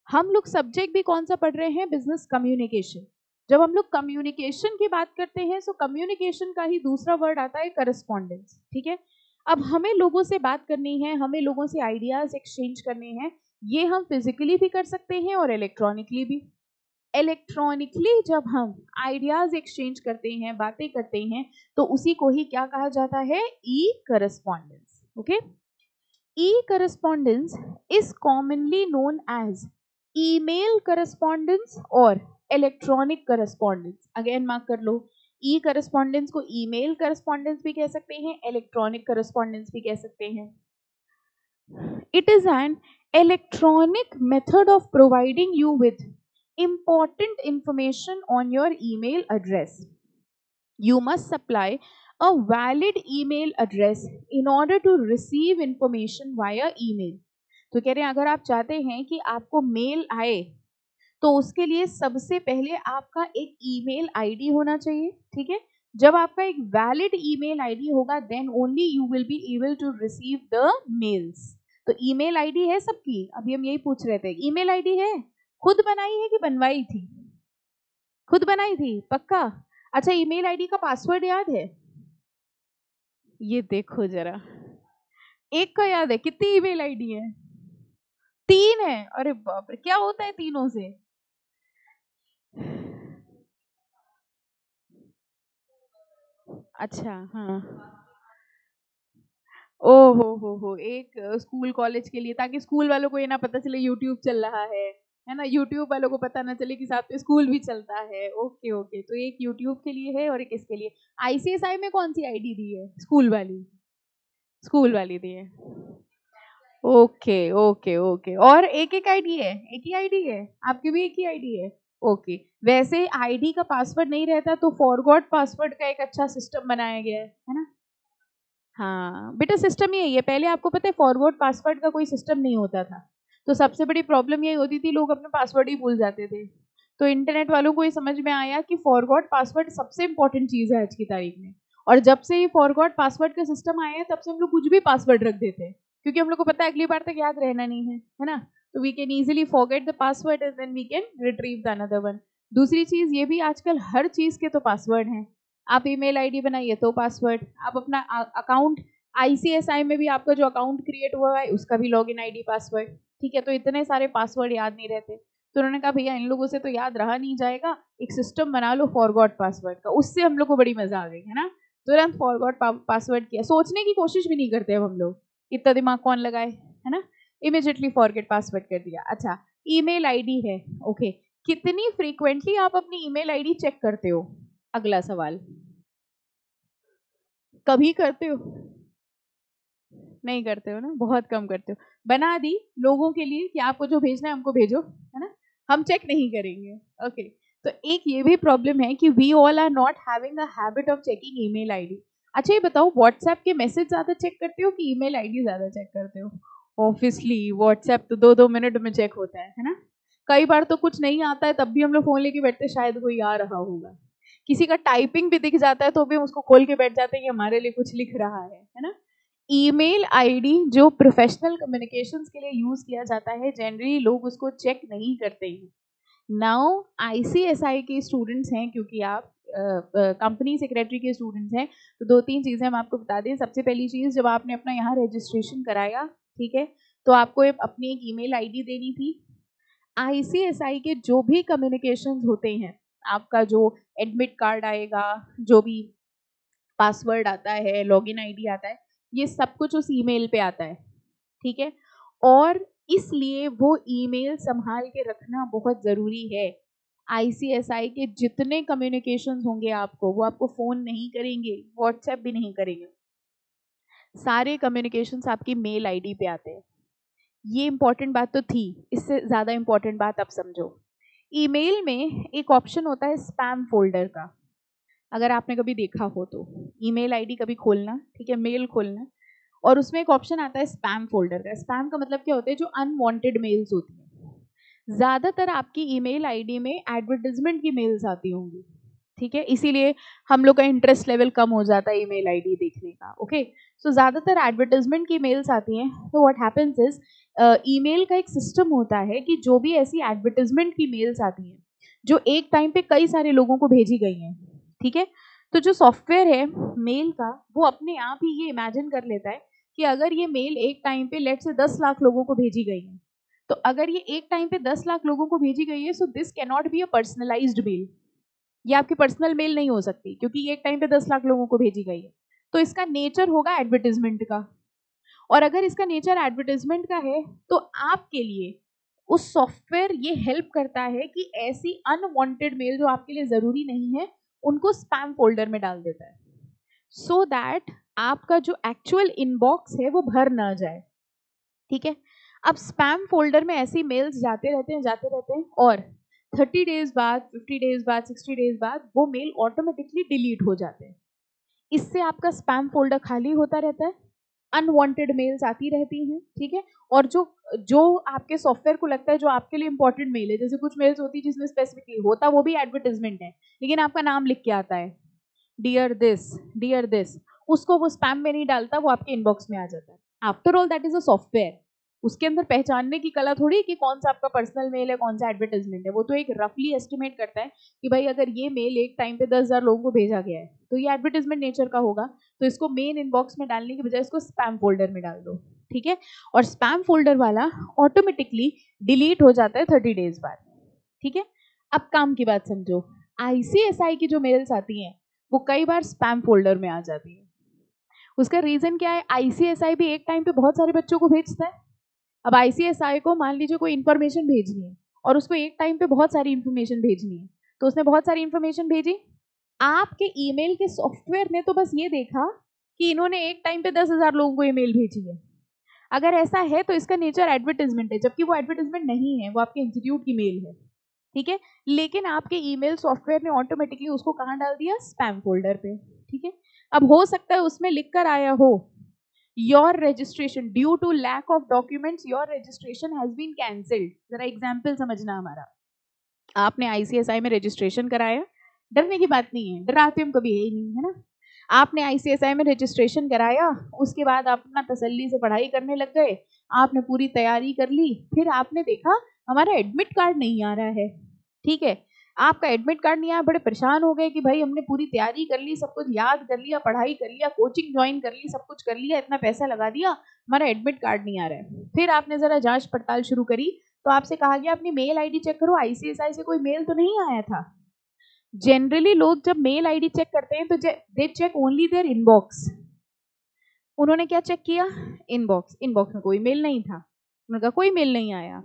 हम लोग सब्जेक्ट भी कौन सा पढ़ रहे हैं? Business communication. जब हम लोग कम्युनिकेशन की बात करते हैं तो कम्युनिकेशन का ही दूसरा वर्ड आता है करस्पॉन्डेंस, ठीक है। अब हमें लोगों से बात करनी है, हमें लोगों से आइडियाज एक्सचेंज करने हैं। ये हम फिजिकली भी कर सकते हैं और इलेक्ट्रॉनिकली भी। इलेक्ट्रॉनिकली जब हम आइडियाज एक्सचेंज करते हैं, बातें करते हैं, तो उसी को ही क्या कहा जाता है? E correspondence. Okay, e correspondence is commonly known as email correspondence और इलेक्ट्रॉनिक करस्पॉन्डेंस। अगेन मार्क कर लो, ई करस्पॉन्डेंस को ईमेल करस्पॉन्डेंस भी कह सकते हैं, इलेक्ट्रॉनिक करस्पॉन्डेंस भी कह सकते हैं। It is an electronic method of providing you with important information on your email address. You must supply a valid email address in order to receive information via email. तो कह रहे हैं अगर आप चाहते हैं कि आपको मेल आए तो उसके लिए सबसे पहले आपका एक ईमेल आईडी होना चाहिए, ठीक है। जब आपका एक वैलिड ईमेल आईडी होगा then only you will be able to receive the mails. तो ईमेल आईडी है सबकी? अभी हम यही पूछ रहे थे, ईमेल आईडी है? खुद बनाई है कि बनवाई थी? खुद बनाई थी, पक्का? अच्छा, ईमेल आईडी का पासवर्ड याद है? ये देखो जरा, एक का याद है? कितनी ईमेल आईडी है? 3 है? अरे बाप रे, क्या होता है तीनों से? अच्छा, हाँ। ओ हो, एक स्कूल कॉलेज के लिए, ताकि स्कूल वालों को ये ना पता चले यूट्यूब चल रहा है ना, यूट्यूब वालों को पता ना चले कि साथ में स्कूल भी चलता है। ओके ओके, तो एक यूट्यूब के लिए है और एक इसके लिए। आईसीएसआई में कौन सी आईडी दी है? स्कूल वाली, स्कूल वाली दी है। ओके ओके ओके, और एक एक आईडी है? एक ही आईडी है? आपकी भी एक ही आईडी है? ओके। वैसे आईडी का पासवर्ड नहीं रहता तो फॉरगॉट पासवर्ड का एक अच्छा सिस्टम बनाया गया है ना। हाँ बेटा, सिस्टम यही है। पहले आपको पता है फॉरवर्ड पासवर्ड का कोई सिस्टम नहीं होता था, तो सबसे बड़ी प्रॉब्लम यही होती थी, लोग अपने पासवर्ड ही भूल जाते थे। तो इंटरनेट वालों को ये समझ में आया कि फॉरगॉट पासवर्ड सबसे इंपॉर्टेंट चीज है आज की तारीख में। और जब से ये फॉरगॉट पासवर्ड का सिस्टम आया है तब से हम लोग कुछ भी पासवर्ड रख देते हैं, क्योंकि हम लोग को पता है अगली बार तक याद रहना नहीं है ना। तो we can easily forget the password and then we can retrieve the another one. दूसरी चीज ये भी, आजकल हर चीज के तो पासवर्ड हैं। आप ईमेल आईडी बनाइए तो पासवर्ड, आप अपना अकाउंट, आईसीएसआई में भी आपका जो अकाउंट क्रिएट हुआ है उसका भी लॉगिन आईडी पासवर्ड, ठीक है। तो इतने सारे पासवर्ड याद नहीं रहते, तो उन्होंने कहा भैया इन लोगों से तो याद रहा नहीं जाएगा, एक सिस्टम बना लो फॉरगॉट पासवर्ड का। उससे हम लोग को बड़ी मजा आ गई है ना, तुरंत फॉरगॉट पासवर्ड किया, सोचने की कोशिश भी नहीं करते अब हम लोग, इतना दिमाग कौन लगाए, है ना। इमीडिएटली फॉरगेट पासवर्ड कर दिया। अच्छा, ईमेल आईडी है, ओके। कितनी फ्रीक्वेंटली आप अपनी ईमेल आईडी चेक करते हो? अगला सवाल, कभी करते हो? नहीं करते हो ना, बहुत कम करते हो। बना दी लोगों के लिए कि आपको जो भेजना है हमको भेजो, है ना, हम चेक नहीं करेंगे। ओके, तो एक ये भी प्रॉब्लम है कि we all are not having a habit of checking email ID. अच्छा ये बताओ, व्हाट्सएप के मैसेज ज्यादा चेक करते हो कि ईमेल आईडी ज्यादा चेक करते हो? ऑब्वियसली व्हाट्सएप तो 2-2 मिनट में चेक होता है ना। कई बार तो कुछ नहीं आता है तब भी हम लोग फोन लेके बैठते, शायद कोई आ रहा होगा। किसी का टाइपिंग भी दिख जाता है तो भी हम उसको खोल के बैठ जाते हैं कि हमारे लिए कुछ लिख रहा है ना। ईमेल आईडी जो प्रोफेशनल कम्युनिकेशंस के लिए यूज किया जाता है, जनरली लोग उसको चेक नहीं करते हैं। नाउ आईसीएसआई के स्टूडेंट्स हैं, क्योंकि आप कंपनी सेक्रेटरी के स्टूडेंट्स हैं, तो 2-3 चीजें हम आपको बता दें। सबसे पहली चीज, जब आपने अपना यहाँ रजिस्ट्रेशन कराया, ठीक है, तो आपको अपनी एक ईमेल आईडी देनी थी। आईसीएसआई के जो भी कम्युनिकेशंस होते हैं, आपका जो एडमिट कार्ड आएगा, जो भी पासवर्ड आता है, लॉगिन आईडी आता है, ये सब कुछ उस ईमेल पे आता है, ठीक है। और इसलिए वो ईमेल संभाल के रखना बहुत ज़रूरी है। आईसीएसआई के जितने कम्युनिकेशंस होंगे आपको, वो आपको फ़ोन नहीं करेंगे, व्हाट्सएप भी नहीं करेंगे, सारे कम्युनिकेशंस आपकी मेल आईडी पे आते हैं। ये इंपॉर्टेंट बात तो थी, इससे ज़्यादा इंपॉर्टेंट बात अब समझो। ईमेल में एक ऑप्शन होता है स्पैम फोल्डर का। अगर आपने कभी देखा हो तो ईमेल आईडी कभी खोलना, ठीक है, मेल खोलना, और उसमें एक ऑप्शन आता है स्पैम फोल्डर का। स्पैम का मतलब क्या होता है? जो अनवांटेड मेल्स होती हैं। ज़्यादातर आपकी ईमेल आईडी में एडवर्टाइजमेंट की मेल्स आती होंगी, ठीक है, इसीलिए हम लोग का इंटरेस्ट लेवल कम हो जाता है ईमेल आईडी देखने का। ओके, सो ज़्यादातर एडवर्टाइजमेंट की मेल्स आती हैं। तो व्हाट हैपेंस इज, ईमेल का एक सिस्टम होता है कि जो भी ऐसी एडवर्टाइजमेंट की मेल्स आती हैं जो एक टाइम पे कई सारे लोगों को भेजी गई हैं, ठीक है, तो जो सॉफ्टवेयर है मेल का, वो अपने आप ही ये इमेजिन कर लेता है कि अगर ये मेल एक टाइम पे लेट से 10 लाख लोगों को भेजी गई है, तो अगर ये एक टाइम पे 10 लाख लोगों को भेजी गई है, so this can not be a personalised mail. ये आपकी पर्सनल मेल नहीं हो सकती, क्योंकि ये एक टाइम पे 10 लाख लोगों को भेजी गई है। तो इसका नेचर होगा एडवर्टाइजमेंट का। और अगर इसका नेचर एडवर्टाइजमेंट का है, तो आपके लिए उस सॉफ्टवेयर ये हेल्प करता है कि ऐसी अनवांटेड मेल जो आपके लिए जरूरी नहीं है, उनको स्पैम फोल्डर में डाल देता है, सो दैट आपका जो एक्चुअल इनबॉक्स है वो भर ना जाए, ठीक है। अब स्पैम फोल्डर में ऐसी मेल्स जाते रहते हैं, और 30 डेज बाद, 50 डेज बाद, 60 डेज बाद वो मेल ऑटोमेटिकली डिलीट हो जाते हैं। इससे आपका स्पैम फोल्डर खाली होता रहता है, अनवांटेड मेल्स आती रहती हैं, ठीक है। और जो जो आपके सॉफ्टवेयर को लगता है जो आपके लिए इंपॉर्टेंट मेल है, जैसे कुछ मेल्स होती है जिसमें स्पेसिफिकली होता वो भी एडवर्टाइजमेंट है, लेकिन आपका नाम लिख के आता है, डियर दिस, डियर दिस, उसको वो स्पैम में नहीं डालता, वो आपके इनबॉक्स में आ जाता है। After all that is a software, उसके अंदर पहचानने की कला थोड़ी कि कौन सा आपका पर्सनल मेल है, कौन सा एडवर्टाइजमेंट है। वो तो एक रफली एस्टिमेट करता है कि भाई अगर ये मेल एक टाइम पे 10,000 लोगों को भेजा गया है, तो ये एडवर्टाइजमेंट नेचर का होगा, तो इसको मेन इनबॉक्स में डालने की बजाय इसको स्पैम फोल्डर में डाल दो, ठीक है। और स्पैम फोल्डर वाला ऑटोमेटिकली डिलीट हो जाता है 30 डेज बाद, ठीक है। अब काम की बात समझो, आईसीएसआई की जो मेल्स आती हैं वो कई बार स्पैम फोल्डर में आ जाती है। उसका रीजन क्या है? आईसीएसआई भी एक टाइम पे बहुत सारे बच्चों को भेजता है। अब आईसीएसआई को मान लीजिए कोई इन्फॉर्मेशन भेजनी है, और उसको एक टाइम पे बहुत सारी इन्फॉर्मेशन भेजनी है, तो उसने बहुत सारी इन्फॉर्मेशन भेजी। आपके ईमेल के सॉफ्टवेयर ने तो बस ये देखा कि इन्होंने एक टाइम पे 10,000 लोगों को ईमेल भेजी है। अगर ऐसा है तो इसका नेचर एडवर्टाइजमेंट है, जबकि वो एडवर्टाइजमेंट नहीं है, वो आपके इंस्टीट्यूट की मेल है, ठीक है। लेकिन आपके ईमेल सॉफ्टवेयर ने ऑटोमेटिकली उसको कहाँ डाल दिया? स्पैम फोल्डर पे, ठीक है। अब हो सकता है उसमें लिख कर आया हो, your registration due to lack of documents, your registration has been cancelled. जरा एग्जाम्पल समझना हमारा, आपने आईसीएसआई में रजिस्ट्रेशन कराया, डरने की बात नहीं है, डराते हम कभी है ही नहीं, है ना। आपने आईसीएसआई में रजिस्ट्रेशन कराया, उसके बाद आप अपना तसल्ली से पढ़ाई करने लग गए, आपने पूरी तैयारी कर ली, फिर आपने देखा हमारा एडमिट कार्ड नहीं आ रहा है, ठीक है। आपका एडमिट कार्ड नहीं आया, बड़े परेशान हो गए कि भाई हमने पूरी तैयारी कर ली, सब कुछ याद कर लिया, पढ़ाई कर लिया, कोचिंग ज्वाइन कर ली, सब कुछ कर लिया, इतना पैसा लगा दिया, हमारा एडमिट कार्ड नहीं आ रहा है। फिर आपने जरा जांच पड़ताल शुरू करी, तो आपसे कहा गया अपनी मेल आईडी चेक करो, आईसीएसआई से कोई मेल तो नहीं आया था। जनरली लोग जब मेल आईडी चेक करते हैं तो दे चेक ओनली देयर इनबॉक्स। उन्होंने क्या चेक किया? इनबॉक्स। इनबॉक्स में कोई मेल नहीं था, उन्होंने कहा कोई मेल नहीं आया,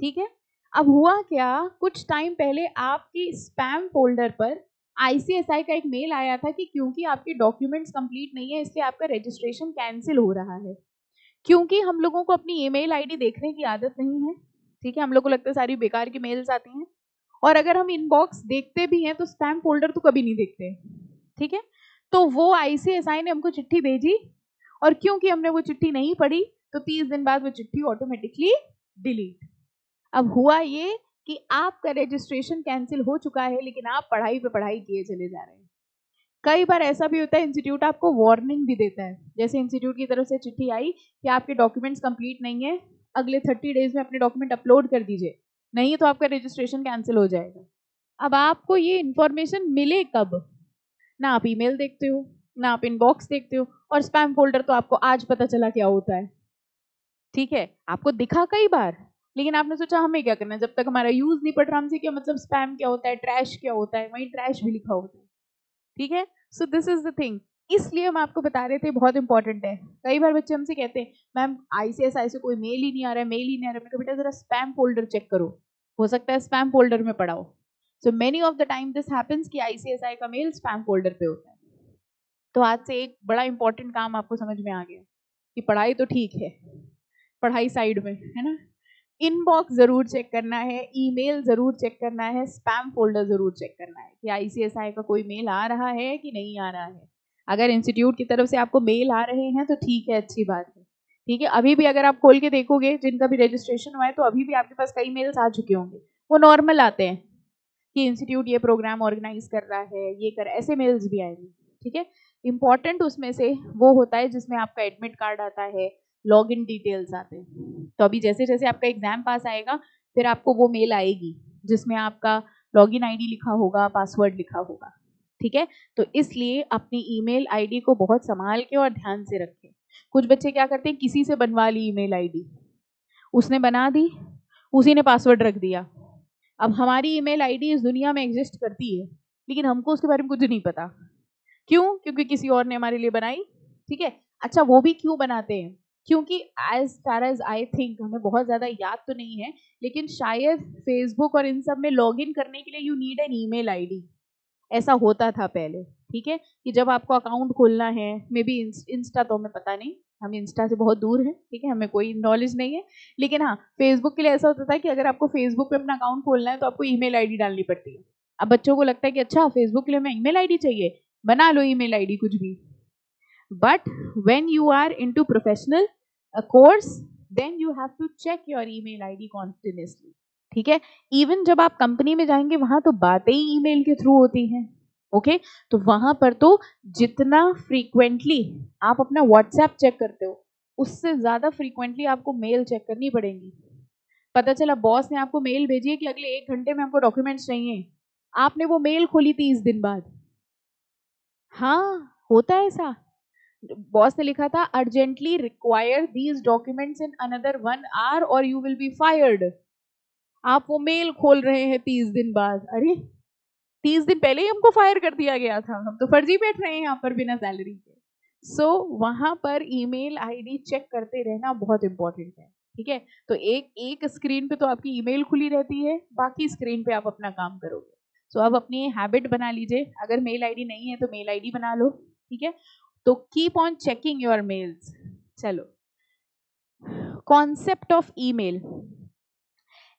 ठीक है। अब हुआ क्या, कुछ टाइम पहले आपकी स्पैम फोल्डर पर आईसीएसआई का एक मेल आया था कि क्योंकि आपके डॉक्यूमेंट्स कंप्लीट नहीं है, इसलिए आपका रजिस्ट्रेशन कैंसिल हो रहा है। क्योंकि हम लोगों को अपनी ईमेल आईडी देखने की आदत नहीं है, ठीक है, हम लोग को लगता है सारी बेकार की मेल्स आती हैं, और अगर हम इनबॉक्स देखते भी हैं तो स्पैम फोल्डर तो कभी नहीं देखते, ठीक है। तो वो आईसीएसआई ने हमको चिट्ठी भेजी, और क्योंकि हमने वो चिट्ठी नहीं पढ़ी, तो 30 दिन बाद वो चिट्ठी ऑटोमेटिकली डिलीट। अब हुआ ये कि आपका रजिस्ट्रेशन कैंसिल हो चुका है, लेकिन आप पढ़ाई पे पढ़ाई किए चले जा रहे हैं। कई बार ऐसा भी होता है, इंस्टीट्यूट आपको वार्निंग भी देता है, जैसे इंस्टीट्यूट की तरफ से चिट्ठी आई कि आपके डॉक्यूमेंट्स कंप्लीट नहीं है, अगले 30 डेज में अपने डॉक्यूमेंट अपलोड कर दीजिए, नहीं तो आपका रजिस्ट्रेशन कैंसिल हो जाएगा। अब आपको ये इंफॉर्मेशन मिले कब? ना आप ईमेल देखते हो, ना आप इनबॉक्स देखते हो, और स्पैम फोल्डर तो आपको आज पता चला क्या होता है, ठीक है। आपको दिखा कई बार, लेकिन आपने सोचा हमें क्या करना है, जब तक हमारा यूज नहीं पड़ रहा, हमसे क्या मतलब स्पैम क्या होता है, ट्रैश क्या होता है, वहीं ट्रैश भी लिखा होता है, ठीक है। So this is the thing, इसलिए हम आपको बता रहे थे, बहुत इंपॉर्टेंट है। कई बार बच्चे हमसे कहते हैं मैम आईसीएसआई से कोई मेल ही नहीं आ रहा है, मेल ही नहीं आ रहा है। मैंने कहा बेटा जरा स्पैम फोल्डर चेक करो, हो सकता है स्पैम फोल्डर में पड़ा हो। So many of the time this happens कि आईसीएसआई का मेल स्पैम फोल्डर पे होता है। तो आज से एक बड़ा इंपॉर्टेंट काम आपको समझ में आ गया कि पढ़ाई तो ठीक है, पढ़ाई साइड में, है ना, इनबॉक्स जरूर चेक करना है, ईमेल जरूर चेक करना है, स्पैम फोल्डर जरूर चेक करना है कि आईसीएसआई का कोई मेल आ रहा है कि नहीं आ रहा है। अगर इंस्टीट्यूट की तरफ से आपको मेल आ रहे हैं तो ठीक है, अच्छी बात है। ठीक है, अभी भी अगर आप खोल के देखोगे जिनका भी रजिस्ट्रेशन हुआ है तो अभी भी आपके पास कई मेल्स आ चुके होंगे, वो नॉर्मल आते हैं कि इंस्टीट्यूट ये प्रोग्राम ऑर्गेनाइज कर रहा है, ये कर, ऐसे मेल्स भी आएंगे। ठीक है, इंपॉर्टेंट उसमें से वो होता है जिसमें आपका एडमिट कार्ड आता है, लॉगिन डिटेल्स आते हैं। तो अभी जैसे जैसे आपका एग्जाम पास आएगा फिर आपको वो मेल आएगी जिसमें आपका लॉगिन आईडी लिखा होगा, पासवर्ड लिखा होगा। ठीक है, तो इसलिए अपनी ईमेल आईडी को बहुत संभाल के और ध्यान से रखें। कुछ बच्चे क्या करते हैं, किसी से बनवा ली ईमेल आईडी, उसने बना दी, उसी ने पासवर्ड रख दिया। अब हमारी ईमेल आईडी इस दुनिया में एग्जिस्ट करती है लेकिन हमको उसके बारे में कुछ नहीं पता। क्यों? क्योंकि किसी और ने हमारे लिए बनाई। ठीक है, अच्छा वो भी क्यों बनाते हैं? क्योंकि as far as I think, हमें बहुत ज़्यादा याद तो नहीं है, लेकिन शायद फेसबुक और इन सब में लॉगिन करने के लिए you need an email ID, ऐसा होता था पहले। ठीक है, कि जब आपको अकाउंट खोलना है, मे बी इंस्टा तो हमें पता नहीं, हम इंस्टा से बहुत दूर हैं, ठीक है, हमें कोई नॉलेज नहीं है, लेकिन हाँ फेसबुक के लिए ऐसा होता था कि अगर आपको फेसबुक पे अपना अकाउंट खोलना है तो आपको ईमेल आईडी डालनी पड़ती है। अब बच्चों को लगता है कि अच्छा फेसबुक के लिए हमें ईमेल आईडी चाहिए, बना लो ईमेल आईडी कुछ भी। But when you are into professional course then you have to check your email ID continuously. ठीक है, इवन जब आप कंपनी में जाएंगे वहां तो बातें ही ईमेल के थ्रू होती हैं। ओके, तो वहां पर तो जितना फ्रीक्वेंटली आप अपना व्हाट्सएप चेक करते हो उससे ज्यादा फ्रीक्वेंटली आपको मेल चेक करनी पड़ेगी। पता चला बॉस ने आपको मेल भेजी है कि अगले 1 घंटे में हमको डॉक्यूमेंट्स चाहिए, आपने वो मेल खोली 30 दिन बाद। हाँ, होता है ऐसा। बॉस ने लिखा था urgently require these documents in another 1 hour और यू विल बी फायर्ड। आप वो मेल खोल रहे हैं 30 दिन बाद, अरे 30 दिन पहले ही हमको फायर कर दिया गया था, हम तो फर्जी बैठ रहे हैं यहाँ पर बिना सैलरी के। सो वहां पर ईमेल आईडी चेक करते रहना बहुत इंपॉर्टेंट है। ठीक है, तो एक एक स्क्रीन पे तो आपकी ईमेल खुली रहती है, बाकी स्क्रीन पे आप अपना काम करोगे। सो अब अपनी हैबिट बना लीजिए, अगर मेल आईडी नहीं है तो मेल आईडी बना लो। ठीक है, तो keep on checking your mails. चलो, concept of email.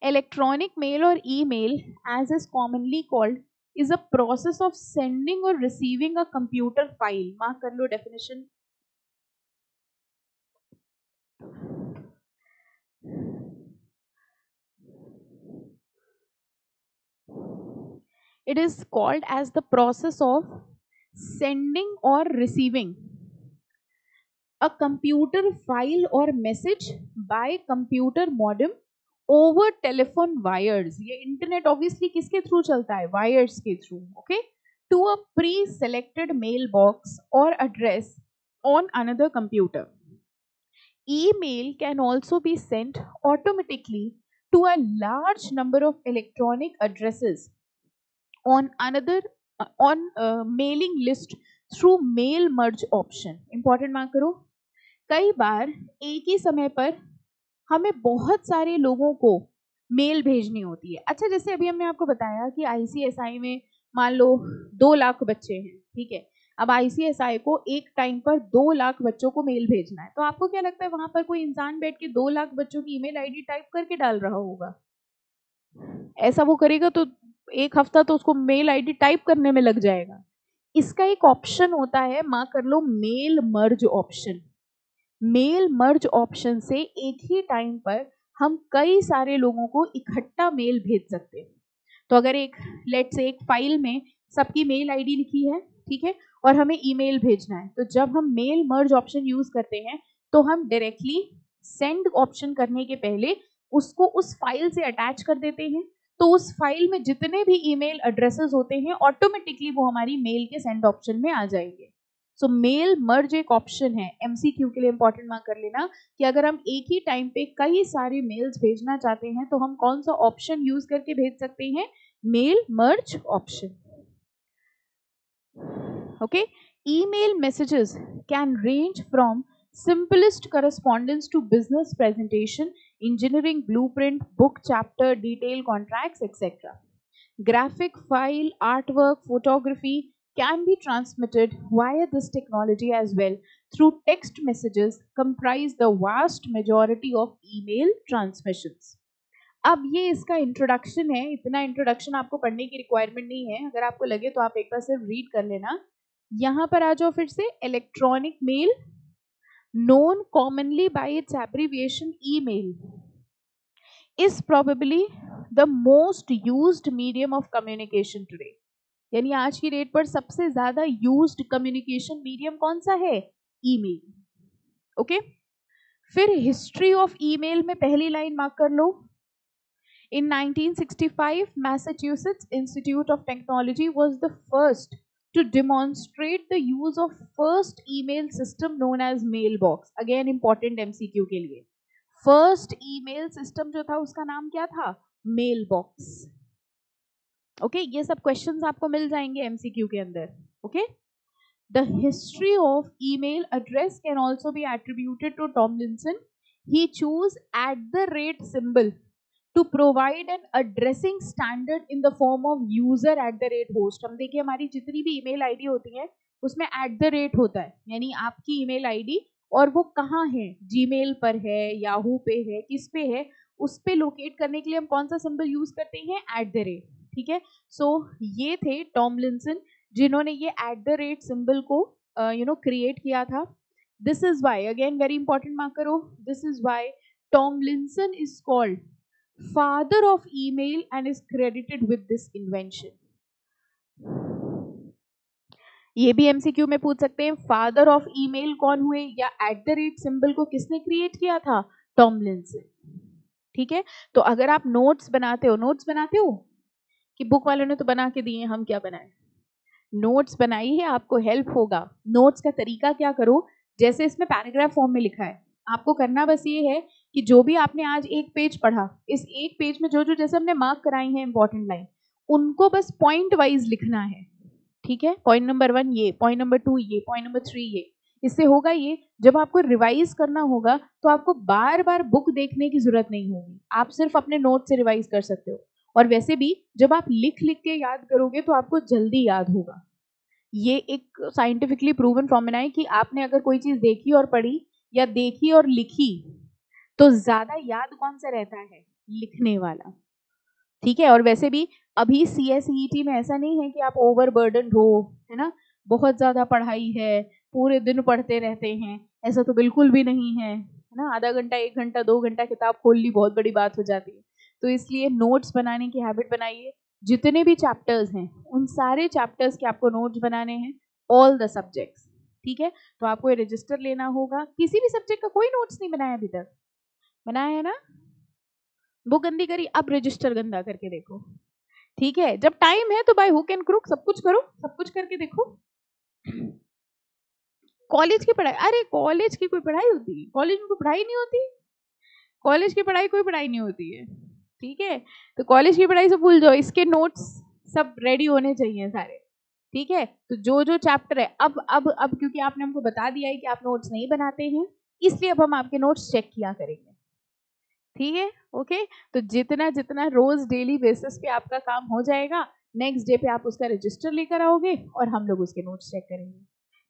Electronic mail और email as is commonly called is a process of sending or receiving a computer file. Mark कर लो definition. It is called as the process of sending or receiving a computer file or message by computer modem over telephone wires. ये internet obviously किसके थ्रू चलता है? Wires के थ्रू। Okay, to a preselected mailbox और address on another computer. Email can also be sent automatically to a large number of electronic addresses on another on mailing list through mail merge option. Important mark करो। कई बार एक ही समय पर हमें बहुत सारे लोगों को मेल भेजनी होती है। अच्छा, जैसे अभी हमने आपको बताया कि आईसीएसआई में मान लो 2 लाख बच्चे हैं। ठीक है, अब आईसीएसआई को एक टाइम पर 2 लाख बच्चों को मेल भेजना है, तो आपको क्या लगता है वहां पर कोई इंसान बैठ के 2 लाख बच्चों की ईमेल आईडी टाइप करके डाल रहा होगा? ऐसा वो करेगा तो 1 हफ्ता तो उसको मेल आईडी टाइप करने में लग जाएगा। इसका एक ऑप्शन होता है, मार्क कर लो, mail merge option. Mail merge option से एक ही टाइम पर हम कई सारे लोगों को इकट्ठा मेल भेज सकते हैं। तो अगर एक लेट से एक फाइल में सबकी मेल आईडी लिखी है, ठीक है, और हमें ईमेल भेजना है, तो जब हम मेल मर्ज ऑप्शन यूज करते हैं तो हम डायरेक्टली सेंड ऑप्शन करने के पहले उसको उस फाइल से अटैच कर देते हैं। तो उस फाइल में जितने भी ईमेल एड्रेसेस होते हैं ऑटोमेटिकली वो हमारी मेल के सेंड ऑप्शन में आ जाएंगे। सो मेल मर्ज एक ऑप्शन है। एमसीक्यू के लिए इंपॉर्टेंट मार्क कर लेना कि अगर हम एक ही टाइम पे कई सारे मेल्स भेजना चाहते हैं तो हम कौन सा ऑप्शन यूज करके भेज सकते हैं? Mail merge option. Okay, email messages can range from simplest correspondence to business presentation, engineering blueprint, book chapter, detailed contracts, etc. Graphic file, artwork, photography can be transmitted via this technology as well. Through text messages comprise the vast majority of email transmissions. अब ये इसका introduction है, इतना introduction आपको पढ़ने की requirement नहीं है, अगर आपको लगे तो आप एक बार सिर्फ रीड कर लेना। यहाँ पर आ जाओ फिर से, electronic mail known commonly by its abbreviation email is probably the most used medium of communication today। यानी आज की डेट पर सबसे ज्यादा यूज्ड कम्युनिकेशन मीडियम कौन सा है? ईमेल। ओके, फिर हिस्ट्री ऑफ ईमेल में पहली लाइन मार्क कर लो। In 1965, Massachusetts Institute of Technology was the first to demonstrate the use of first email system known as mailbox। Again important MCQ के लिए, first email system जो था उसका नाम क्या था? mailbox। ओके, ये सब क्वेश्चंस आपको मिल जाएंगे MCQ के अंदर। Okay, the history of email address can also be attributed to Tomlinson। He chose @ symbol to provide an addressing standard in the form of user@host। हम देखिए हमारी जितनी भी ईमेल आईडी होती है उसमें @ होता है, यानी आपकी ईमेल आईडी और वो कहाँ है, जीमेल पर है, याहू पे है, किस पे है, उस पे लोकेट करने के लिए हम कौन सा सिंबल यूज करते हैं? @ ठीक है। सो ये थे टॉमलिंसन जिन्होंने ये @ सिंबल को क्रिएट किया था। This is why, again very important mark करो, this is why Tomlinson is called father of email and is credited with this invention। ये भी MCQ में पूछ सकते हैं, फादर ऑफ ईमेल कौन हुए या @ सिंबल को किसने क्रिएट किया था? टॉमलिंसन। ठीक है, तो अगर आप नोट्स बनाते हो कि बुक वालों ने तो बना के दिए, हम क्या बनाए? नोट्स बनाई है, आपको हेल्प होगा। नोट्स का तरीका क्या करो, जैसे इसमें पैराग्राफ फॉर्म में लिखा है, आपको करना बस ये है कि जो भी आपने आज एक पेज पढ़ा, इस एक पेज में जो जो जैसे हमने मार्क कराई है इंपॉर्टेंट लाइन, उनको बस पॉइंट वाइज लिखना है। ठीक है, पॉइंट नंबर 1 ये, पॉइंट नंबर 2 ये, पॉइंट नंबर 3 ये। इससे होगा ये, जब आपको रिवाइज करना होगा तो आपको बार बार बुक देखने की जरूरत नहीं होगी, आप सिर्फ अपने नोट से रिवाइज कर सकते हो। और वैसे भी जब आप लिख लिख के याद करोगे तो आपको जल्दी याद होगा। ये एक साइंटिफिकली प्रूवन फॉर्मूला है कि आपने अगर कोई चीज देखी और पढ़ी या देखी और लिखी तो ज्यादा याद कौन सा रहता है? लिखने वाला। ठीक है, और वैसे भी अभी CSET में ऐसा नहीं है कि आप ओवरबर्डन्ड हो, है ना, बहुत ज्यादा पढ़ाई है, पूरे दिन पढ़ते रहते हैं, ऐसा तो बिल्कुल भी नहीं है ना। आधा घंटा, 1 घंटा, 2 घंटा किताब खोल ली, बहुत बड़ी बात हो जाती है। तो इसलिए नोट्स बनाने की हैबिट बनाइए। जितने भी चैप्टर्स हैं उन सारे चैप्टर्स के आपको नोट्स बनाने हैं, ऑल द सब्जेक्ट्स। ठीक है, तो आपको ये रजिस्टर लेना होगा। किसी भी सब्जेक्ट का कोई नोट्स नहीं बनाया अभी तक? बनाया है ना? बुक गंदी करी, अब रजिस्टर गंदा करके देखो। ठीक है, जब टाइम है तो बाय हुक एंड क्रुक सब कुछ करो, सब कुछ करके देखो। कॉलेज की पढ़ाई, अरे कॉलेज की कोई पढ़ाई होती है? कॉलेज में कोई पढ़ाई नहीं होती, कॉलेज की पढ़ाई कोई पढ़ाई नहीं होती है। ठीक है, तो कॉलेज की पढ़ाई से भूल जाओ, इसके नोट्स सब रेडी होने चाहिए सारे। ठीक है, तो जो जो चैप्टर है, अब क्योंकि आपने हमको बता दिया है कि आप नोट्स नहीं बनाते हैं, इसलिए अब हम आपके नोट्स चेक किया करेंगे। ठीक है, ओके। तो जितना जितना रोज डेली बेसिस पे आपका काम हो जाएगा, नेक्स्ट डे पे आप उसका रजिस्टर लेकर आओगे और हम लोग उसके नोट्स चेक करेंगे।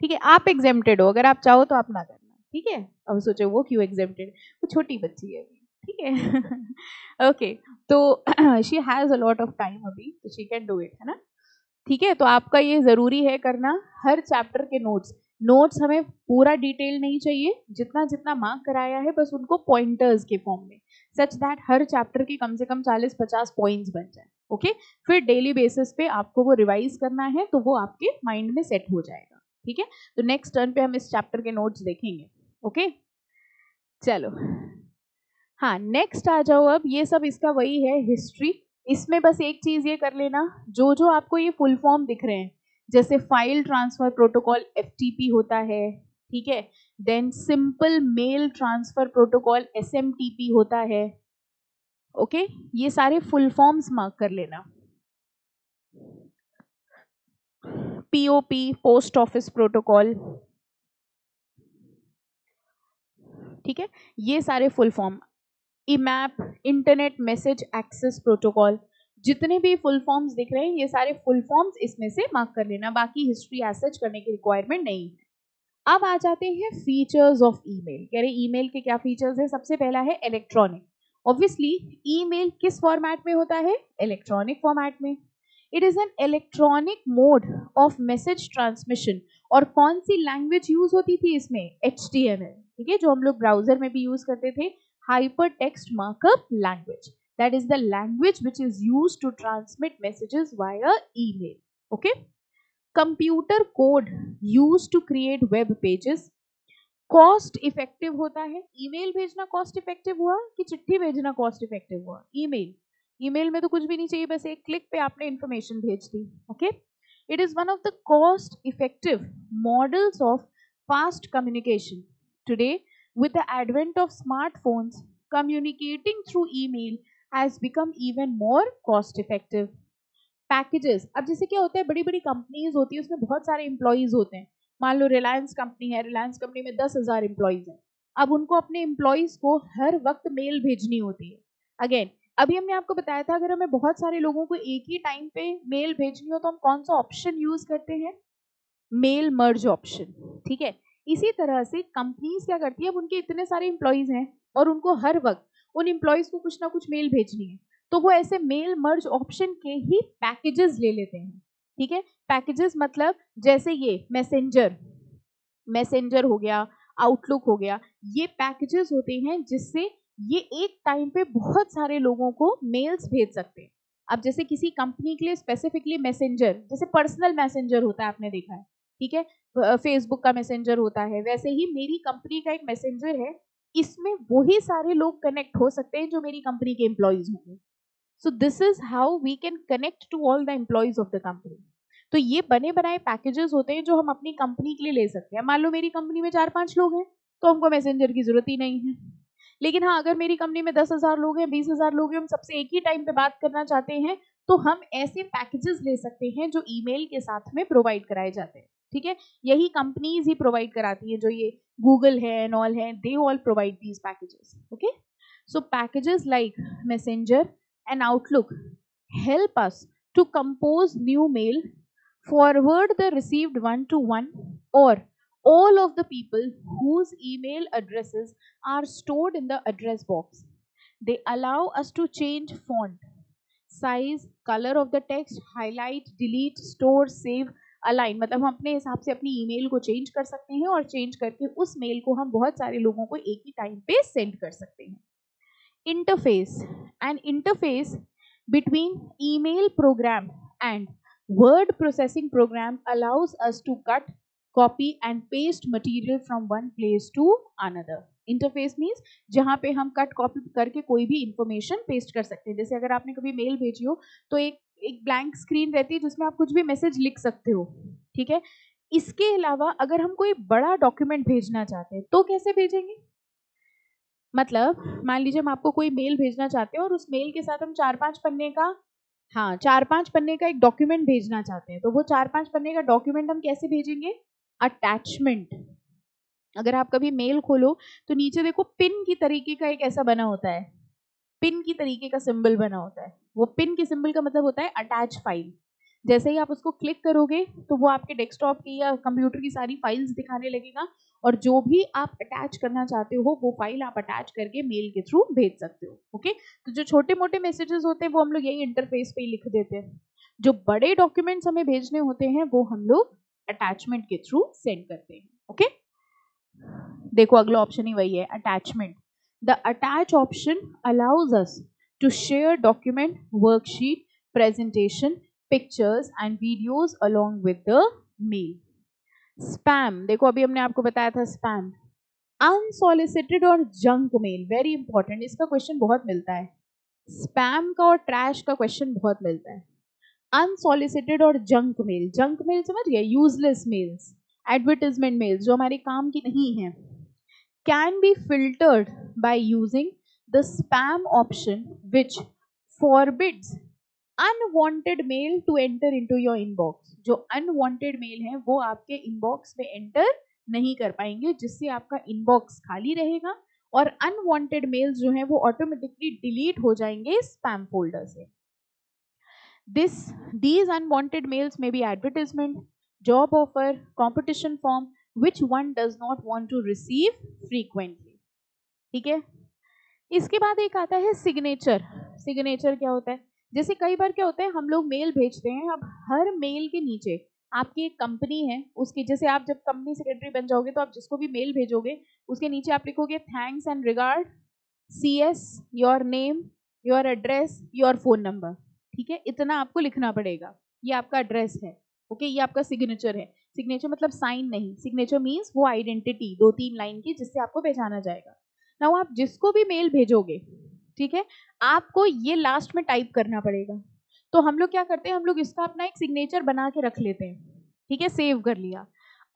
ठीक है, आप एग्जेम्प्टेड हो, अगर आप चाहो तो आप ना करना। ठीक है, अब सोचो वो क्यों एग्जेम्प्टेड, वो छोटी बच्ची है अभी। ठीक है ओके, तो she has a lot of time अभी, तो शी कैन डू इट, है ना। ठीक है, तो आपका ये जरूरी है करना, हर चैप्टर के नोट्स हमें पूरा डिटेल नहीं चाहिए, जितना जितना मार्क कराया है बस उनको पॉइंटर्स के फॉर्म में, सच दैट हर चैप्टर के कम से कम 40-50 पॉइंट्स बन जाए। ओके, फिर डेली बेसिस पे आपको वो रिवाइज करना है तो वो आपके माइंड में सेट हो जाएगा। ठीक है, तो नेक्स्ट टर्न पे हम इस चैप्टर के नोट्स देखेंगे। ओके, चलो, हाँ नेक्स्ट आ जाओ। अब ये सब इसका वही है हिस्ट्री। इसमें बस एक चीज ये कर लेना, जो जो आपको ये फुल फॉर्म दिख रहे हैं, जैसे फाइल ट्रांसफर प्रोटोकॉल FTP होता है, ठीक है, then simple mail transfer protocol SMTP होता है। ओके, ये सारे फुल फॉर्म्स मार्क कर लेना। POP पोस्ट ऑफिस प्रोटोकॉल, ठीक है, ये सारे full form. IMAP internet message access protocol, जितने भी फुल फॉर्म्स दिख रहे हैं ये सारे फुल फॉर्म्स इसमें से मार्क कर लेना, बाकी हिस्ट्री एज करने की रिक्वायरमेंट नहीं है। अब आ जाते हैं फीचर्स ऑफ ईमेल। कह रहे ईमेल के क्या फीचर्स है। सबसे पहला है इलेक्ट्रॉनिक, ऑब्वियसली ईमेल किस फॉर्मेट में होता है? इलेक्ट्रॉनिक फॉर्मेट में. It is an electronic mode of message transmission. और कौन सी लैंग्वेज यूज होती थी इसमें? HTML. ठीक है, जो हम लोग ब्राउजर में भी यूज करते थे, hypertext markup language. That is the language which is use to transmit messages via email. Okay. Computer code use to create web pages. Cost effective होता है. ईमेल भेजना कॉस्ट इफेक्टिव हुआ कि चिट्ठी भेजना कॉस्ट इफेक्टिव हुआ? Email में तो कुछ भी नहीं चाहिए, बस एक क्लिक पे आपने इंफॉर्मेशन भेज दी. Okay. It is one of the cost effective models of fast communication. Today with the advent of smartphones, communicating through email has become even more cost effective. Packages. अब जैसे क्या होता है, बड़ी बड़ी कंपनीज होती है, उसमें बहुत सारे एम्प्लॉयज होते हैं. मान लो रिलायंस कंपनी है, रिलायंस कंपनी में 10,000 एम्प्लॉयज हैं. अब उनको अपने एम्प्लॉयज को हर वक्त मेल भेजनी होती है. अगेन, अभी हमने आपको बताया था, अगर हमें बहुत सारे लोगों को एक ही टाइम पे मेल भेजनी हो तो हम कौन सा ऑप्शन यूज करते हैं? Mail merge option. ठीक है. इसी तरह से कंपनीज क्या करती है, अब उनके इतने सारे एम्प्लॉयज हैं और उनको हर वक्त उन एम्प्लॉयज को कुछ ना कुछ मेल भेजनी है, तो वो ऐसे मेल मर्ज ऑप्शन के ही पैकेजेस ले लेते हैं. ठीक है. पैकेजेस मतलब जैसे ये मैसेंजर हो गया, आउटलुक हो गया, ये पैकेजेस होते हैं जिससे ये एक टाइम पे बहुत सारे लोगों को मेल्स भेज सकते हैं. अब जैसे किसी कंपनी के लिए स्पेसिफिकली मैसेंजर, जैसे पर्सनल मैसेंजर होता है, आपने देखा है. ठीक है. फेसबुक का मैसेंजर होता है, वैसे ही मेरी कंपनी का एक मैसेंजर है, इसमें वही सारे लोग कनेक्ट हो सकते हैं जो मेरी कंपनी के एम्प्लॉयज होंगे. So this is how we can connect to all the employees of the company. तो ये बने बनाए पैकेजेस होते हैं जो हम अपनी कंपनी के लिए ले सकते हैं. मान लो मेरी कंपनी में 4-5 लोग हैं, तो हमको मैसेंजर की जरूरत ही नहीं है. लेकिन हाँ, अगर मेरी कंपनी में 10,000 लोग हैं, 20,000 लोग हैं, हम सबसे एक ही टाइम पे बात करना चाहते हैं, तो हम ऐसे पैकेजेस ले सकते हैं जो ईमेल के साथ में प्रोवाइड कराए जाते हैं. ठीक है. यही कंपनीज ही प्रोवाइड कराती है, जो ये गूगल है एंड ऑल है, they all provide these packages. Okay. So packages like messenger and Outlook help us to compose new mail, forward the received one to one, or all of the people whose email addresses are stored in the address box. They allow us to change font, size, color of the text, highlight, delete, store, save, align. मतलब हम अपने हिसाब से अपनी email को change कर सकते हैं और चेंज करके उस मेल को हम बहुत सारे लोगों को एक ही टाइम पे सेंड कर सकते हैं. Interface. An interface between email program and word processing program allows us to cut, copy and paste material from one place to another. Interface means जहाँ पे हम कट कॉपी करके कोई भी इंफॉर्मेशन पेस्ट कर सकते हैं. जैसे अगर आपने कभी मेल भेजी हो तो एक ब्लैंक स्क्रीन रहती है जिसमें आप कुछ भी मैसेज लिख सकते हो. ठीक है. इसके अलावा अगर हम कोई बड़ा डॉक्यूमेंट भेजना चाहते हैं तो कैसे भेजेंगे? मतलब मान लीजिए हम आपको कोई मेल भेजना चाहते हैं और उस मेल के साथ हम 4-5 पन्ने का, हाँ 4-5 पन्ने का एक डॉक्यूमेंट भेजना चाहते हैं, तो वो 4-5 पन्ने का डॉक्यूमेंट हम कैसे भेजेंगे? अटैचमेंट. अगर आप कभी मेल खोलो तो नीचे देखो पिन की तरीके का एक ऐसा बना होता है, पिन की तरीके का सिंबल बना होता है. वो पिन के सिंबल का मतलब होता है अटैच फाइल. जैसे ही आप उसको क्लिक करोगे तो वो आपके डेस्कटॉप की या कंप्यूटर की सारी फाइल्स दिखाने लगेगा, और जो भी आप अटैच करना चाहते हो वो फाइल आप अटैच करके मेल के थ्रू भेज सकते हो. ओके. तो जो छोटे मोटे मैसेजेस होते हैं वो हम लोग यही इंटरफेस पे ही लिख देते हैं. जो बड़े डॉक्यूमेंट्स हमें भेजने होते हैं वो हम लोग अटैचमेंट के थ्रू सेंड करते हैं. ओके. देखो अगला ऑप्शन ही वही है, attachment. The attach option allows us to share document, worksheet, presentation, pictures and videos along with the mail. Spam. देखो अभी हमने आपको बताया था स्पैम, अनसॉलिसिटेड और जंक मेल. वेरी इंपॉर्टेंट, इसका क्वेश्चन बहुत मिलता है. स्पैम का और ट्रैश का क्वेश्चन बहुत मिलता है. अनसॉलिसिटेड और जंक मेल. जंक मेल समझ गए? यूजलेस मेल्स, एडवर्टाइजमेंट मेल्स जो हमारे काम की नहीं है. Can be filtered by using the spam option which forbids unwanted mail to enter into your inbox. जो अनवांटेड मेल है वो आपके इनबॉक्स में एंटर नहीं कर पाएंगे, जिससे आपका इनबॉक्स खाली रहेगा और अनवांटेड मेल्स जो है वो ऑटोमेटिकली डिलीट हो जाएंगे स्पैम फोल्डर से. These unwanted mails may be advertisement, job offer, competition form, which one does not want to receive frequently. ठीक है. इसके बाद एक आता है सिग्नेचर। सिग्नेचर क्या होता है? जैसे कई बार क्या होता है, हम लोग मेल भेजते हैं, अब हर मेल के नीचे आपकी एक कंपनी है, उसकी जैसे आप जब कंपनी सेक्रेटरी बन जाओगे तो आप जिसको भी मेल भेजोगे उसके नीचे आप लिखोगे thanks and regard CS, your name, your address, your phone number. ठीक है, इतना आपको लिखना पड़ेगा, ये आपका एड्रेस है। ओके, ये आपका सिग्नेचर है। सिग्नेचर मतलब साइन नहीं, सिग्नेचर मीन्स वो आइडेंटिटी 2-3 लाइन की जिससे आपको पहचाना जाएगा। नाउ आप जिसको भी मेल भेजोगे, ठीक है, आपको ये लास्ट में टाइप करना पड़ेगा। तो हम लोग क्या करते हैं, हम लोग इसका अपना एक सिग्नेचर बना के रख लेते हैं। ठीक है, सेव कर लिया।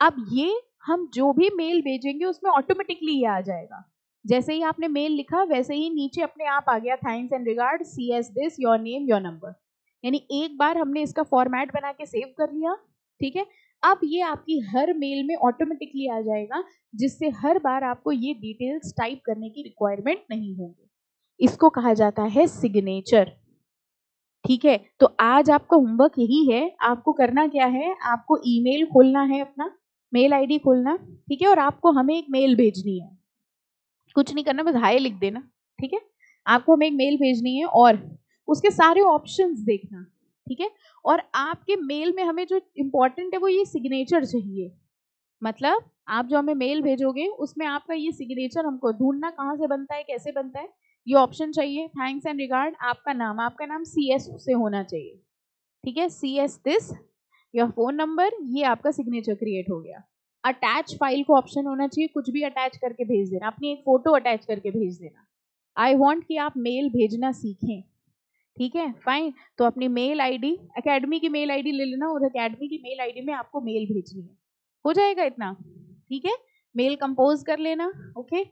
अब ये हम जो भी मेल भेजेंगे उसमें ऑटोमेटिकली ये आ जाएगा। जैसे ही आपने मेल लिखा वैसे ही नीचे अपने आप आ गया thanks and regard CS this, your name, your number. यानी एक बार हमने इसका फॉर्मेट बना के सेव कर लिया। ठीक है, अब ये आपकी हर मेल में ऑटोमेटिकली आ जाएगा, जिससे हर बार आपको ये डिटेल्स टाइप करने की रिक्वायरमेंट नहीं होगी। इसको कहा जाता है सिग्नेचर। ठीक है, तो आज आपका होमवर्क यही है, आपको करना क्या है, आपको ईमेल खोलना है, अपना मेल आईडी खोलना। ठीक है, और आपको हमें एक मेल भेजनी है, कुछ नहीं करना, बस हाय लिख देना। ठीक है, आपको हमें एक मेल भेजनी है और उसके सारे ऑप्शंस देखना। ठीक है, और आपके मेल में हमें जो इम्पोर्टेंट है वो ये सिग्नेचर चाहिए। मतलब आप जो हमें मेल भेजोगे उसमें आपका ये सिग्नेचर हमको ढूंढना, कहाँ से बनता है, कैसे बनता है, ये ऑप्शन चाहिए। थैंक्स एंड रिगार्ड, आपका नाम CS से होना चाहिए। ठीक है, CS this, your phone number, ये आपका सिग्नेचर क्रिएट हो गया। अटैच फाइल को ऑप्शन होना चाहिए, कुछ भी अटैच करके भेज देना, अपनी एक फोटो अटैच करके भेज देना। आई वॉन्ट कि आप मेल भेजना सीखें। ठीक है, फाइन। तो अपनी मेल आईडी, एकेडमी की मेल आईडी ले लेना, और एकेडमी की मेल आईडी में आपको मेल भेजनी है। हो जाएगा इतना? ठीक है, मेल कंपोज कर लेना। ओके,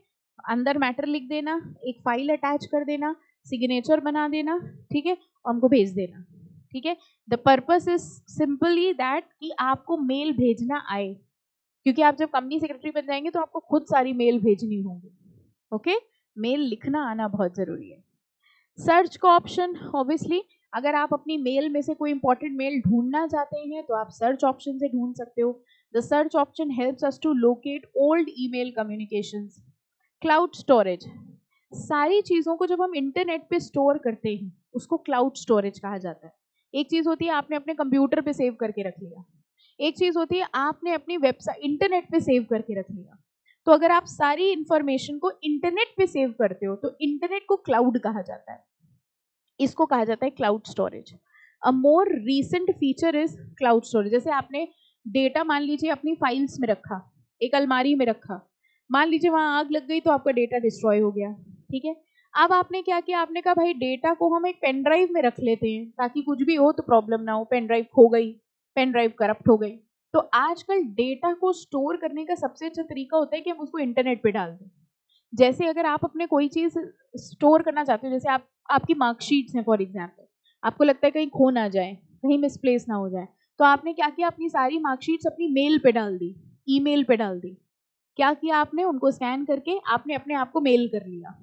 अंदर मैटर लिख देना, एक फाइल अटैच कर देना, सिग्नेचर बना देना। ठीक है, और हमको भेज देना। ठीक है, the purpose is simply that कि आपको मेल भेजना आए, क्योंकि आप जब कंपनी सेक्रेटरी बन जाएंगे तो आपको खुद सारी मेल भेजनी होंगी। ओके, मेल लिखना आना बहुत जरूरी है। सर्च का ऑप्शन, ऑब्वियसली अगर आप अपनी मेल में से कोई इंपॉर्टेंट मेल ढूंढना चाहते हैं तो आप सर्च ऑप्शन से ढूंढ सकते हो। The search option helps us to locate old email communications. Cloud storage, सारी चीजों को जब हम इंटरनेट पे स्टोर करते हैं उसको क्लाउड स्टोरेज कहा जाता है। एक चीज होती है आपने अपने कंप्यूटर पे सेव करके रख लिया, एक चीज होती है आपने अपनी वेबसाइट इंटरनेट पे सेव करके रख लिया। तो अगर आप सारी इंफॉर्मेशन को इंटरनेट पे सेव करते हो तो इंटरनेट को क्लाउड कहा जाता है, इसको कहा जाता है cloud storage. A more recent feature is cloud storage. जैसे आपने डेटा मान लीजिए अपनी फाइल्स में रखा, एक अलमारी में रखा, मान लीजिए वहां आग लग गई तो आपका डेटा डिस्ट्रॉय हो गया। ठीक है, अब आपने क्या किया, आपने कहा भाई डेटा को हम एक पेन ड्राइव में रख लेते हैं ताकि कुछ भी हो तो प्रॉब्लम ना हो, पेन ड्राइव खो गई, पेन ड्राइव करप्ट हो गई। तो आजकल डेटा को स्टोर करने का सबसे अच्छा तरीका होता है कि हम उसको इंटरनेट पे डाल दें। जैसे अगर आप अपने कोई चीज स्टोर करना चाहते हो, जैसे आपकी मार्कशीट्स हैं फॉर एग्जाम्पल, आपको लगता है कहीं खो ना जाए, कहीं मिसप्लेस ना हो जाए, तो आपने क्या किया, अपनी सारी मार्कशीट्स अपनी मेल पे डाल दी, ईमेल पे डाल दी। क्या किया आपने, उनको स्कैन करके आपने अपने आप को मेल कर लिया।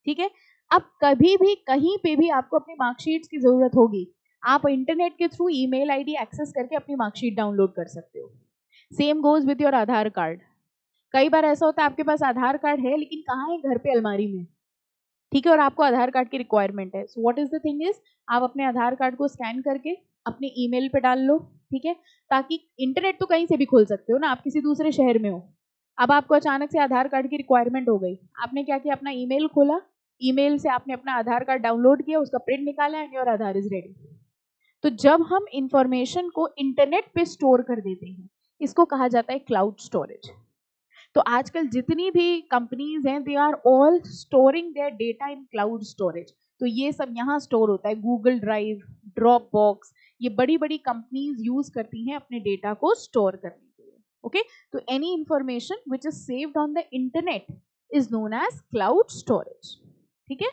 ठीक है, अब कभी भी कहीं पे भी आपको अपनी मार्कशीट्स की जरूरत होगी, आप इंटरनेट के थ्रू ईमेल आईडी एक्सेस करके अपनी मार्कशीट डाउनलोड कर सकते हो। Same goes with your Aadhaar card. कई बार ऐसा होता है आपके पास आधार कार्ड है लेकिन कहाँ है, घर पे अलमारी में। ठीक है, और आपको आधार कार्ड की रिक्वायरमेंट है, so what is the thing is, आप अपने आधार कार्ड को स्कैन करके अपने ईमेल पे डाल लो। ठीक है, ताकि इंटरनेट तो कहीं से भी खोल सकते हो ना, आप किसी दूसरे शहर में हो, अब आपको अचानक से आधार कार्ड की रिक्वायरमेंट हो गई, आपने क्या किया, अपना ईमेल खोला, ईमेल से आपने अपना आधार कार्ड डाउनलोड किया, उसका प्रिंट निकाला and your Aadhaar is ready. तो जब हम इंफॉर्मेशन को इंटरनेट पे स्टोर कर देते हैं इसको कहा जाता है क्लाउड स्टोरेज। तो आजकल जितनी भी कंपनीज हैं they are all storing their data in cloud storage. तो ये सब यहाँ स्टोर होता है, गूगल ड्राइव, ड्रॉप बॉक्स, ये बड़ी बड़ी कंपनीज यूज करती हैं अपने डेटा को स्टोर करने के लिए। ओके, तो any information which is saved on the internet is known as cloud storage. ठीक है,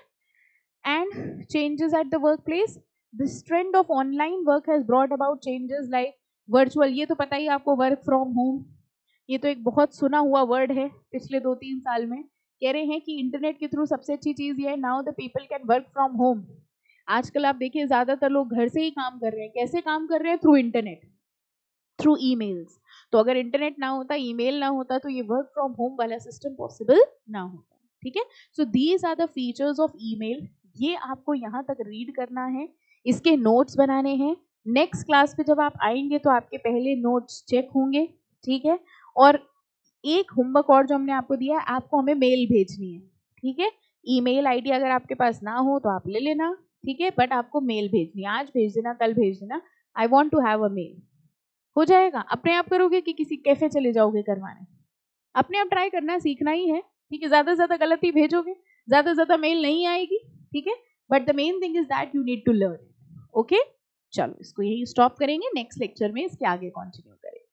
and changes at the workplace, this trend of online work has brought about changes like virtual, ये तो पता ही आपको, work from home, ये तो एक बहुत सुना हुआ वर्ड है पिछले 2-3 साल में। कह रहे हैं कि इंटरनेट के थ्रू सबसे अच्छी चीज ये है, now the people can work from home. आजकल आप देखिए ज्यादातर लोग घर से ही काम कर रहे हैं, कैसे काम कर रहे हैं, थ्रू इंटरनेट, थ्रू ईमेल्स। तो अगर इंटरनेट ना होता, ईमेल ना होता तो ये वर्क फ्रॉम होम वाला सिस्टम पॉसिबल ना होता। ठीक है। So these are the features of email, ये आपको यहाँ तक रीड करना है, इसके नोट्स बनाने हैं। नेक्स्ट क्लास पे जब आप आएंगे तो आपके पहले नोट्स चेक होंगे, ठीक है। और एक होमवर्क और जो हमने आपको दिया है, आपको हमें मेल भेजनी है, ठीक है। ईमेल आईडी अगर आपके पास ना हो तो आप ले लेना, ठीक है, बट आपको मेल भेजनी है, आज भेज देना, कल भेज देना। I want to have a mail. हो जाएगा? अपने आप करोगे कि किसी कैफे चले जाओगे करवाने? अपने आप ट्राई करना, सीखना ही है, ठीक है। ज्यादा से ज्यादा गलत ही भेजोगे, ज्यादा से ज्यादा मेल नहीं आएगी, ठीक है। But the main thing is that you need to learn, okay. चलो इसको यही स्टॉप करेंगे, नेक्स्ट लेक्चर में इसके आगे कंटिन्यू करेंगे।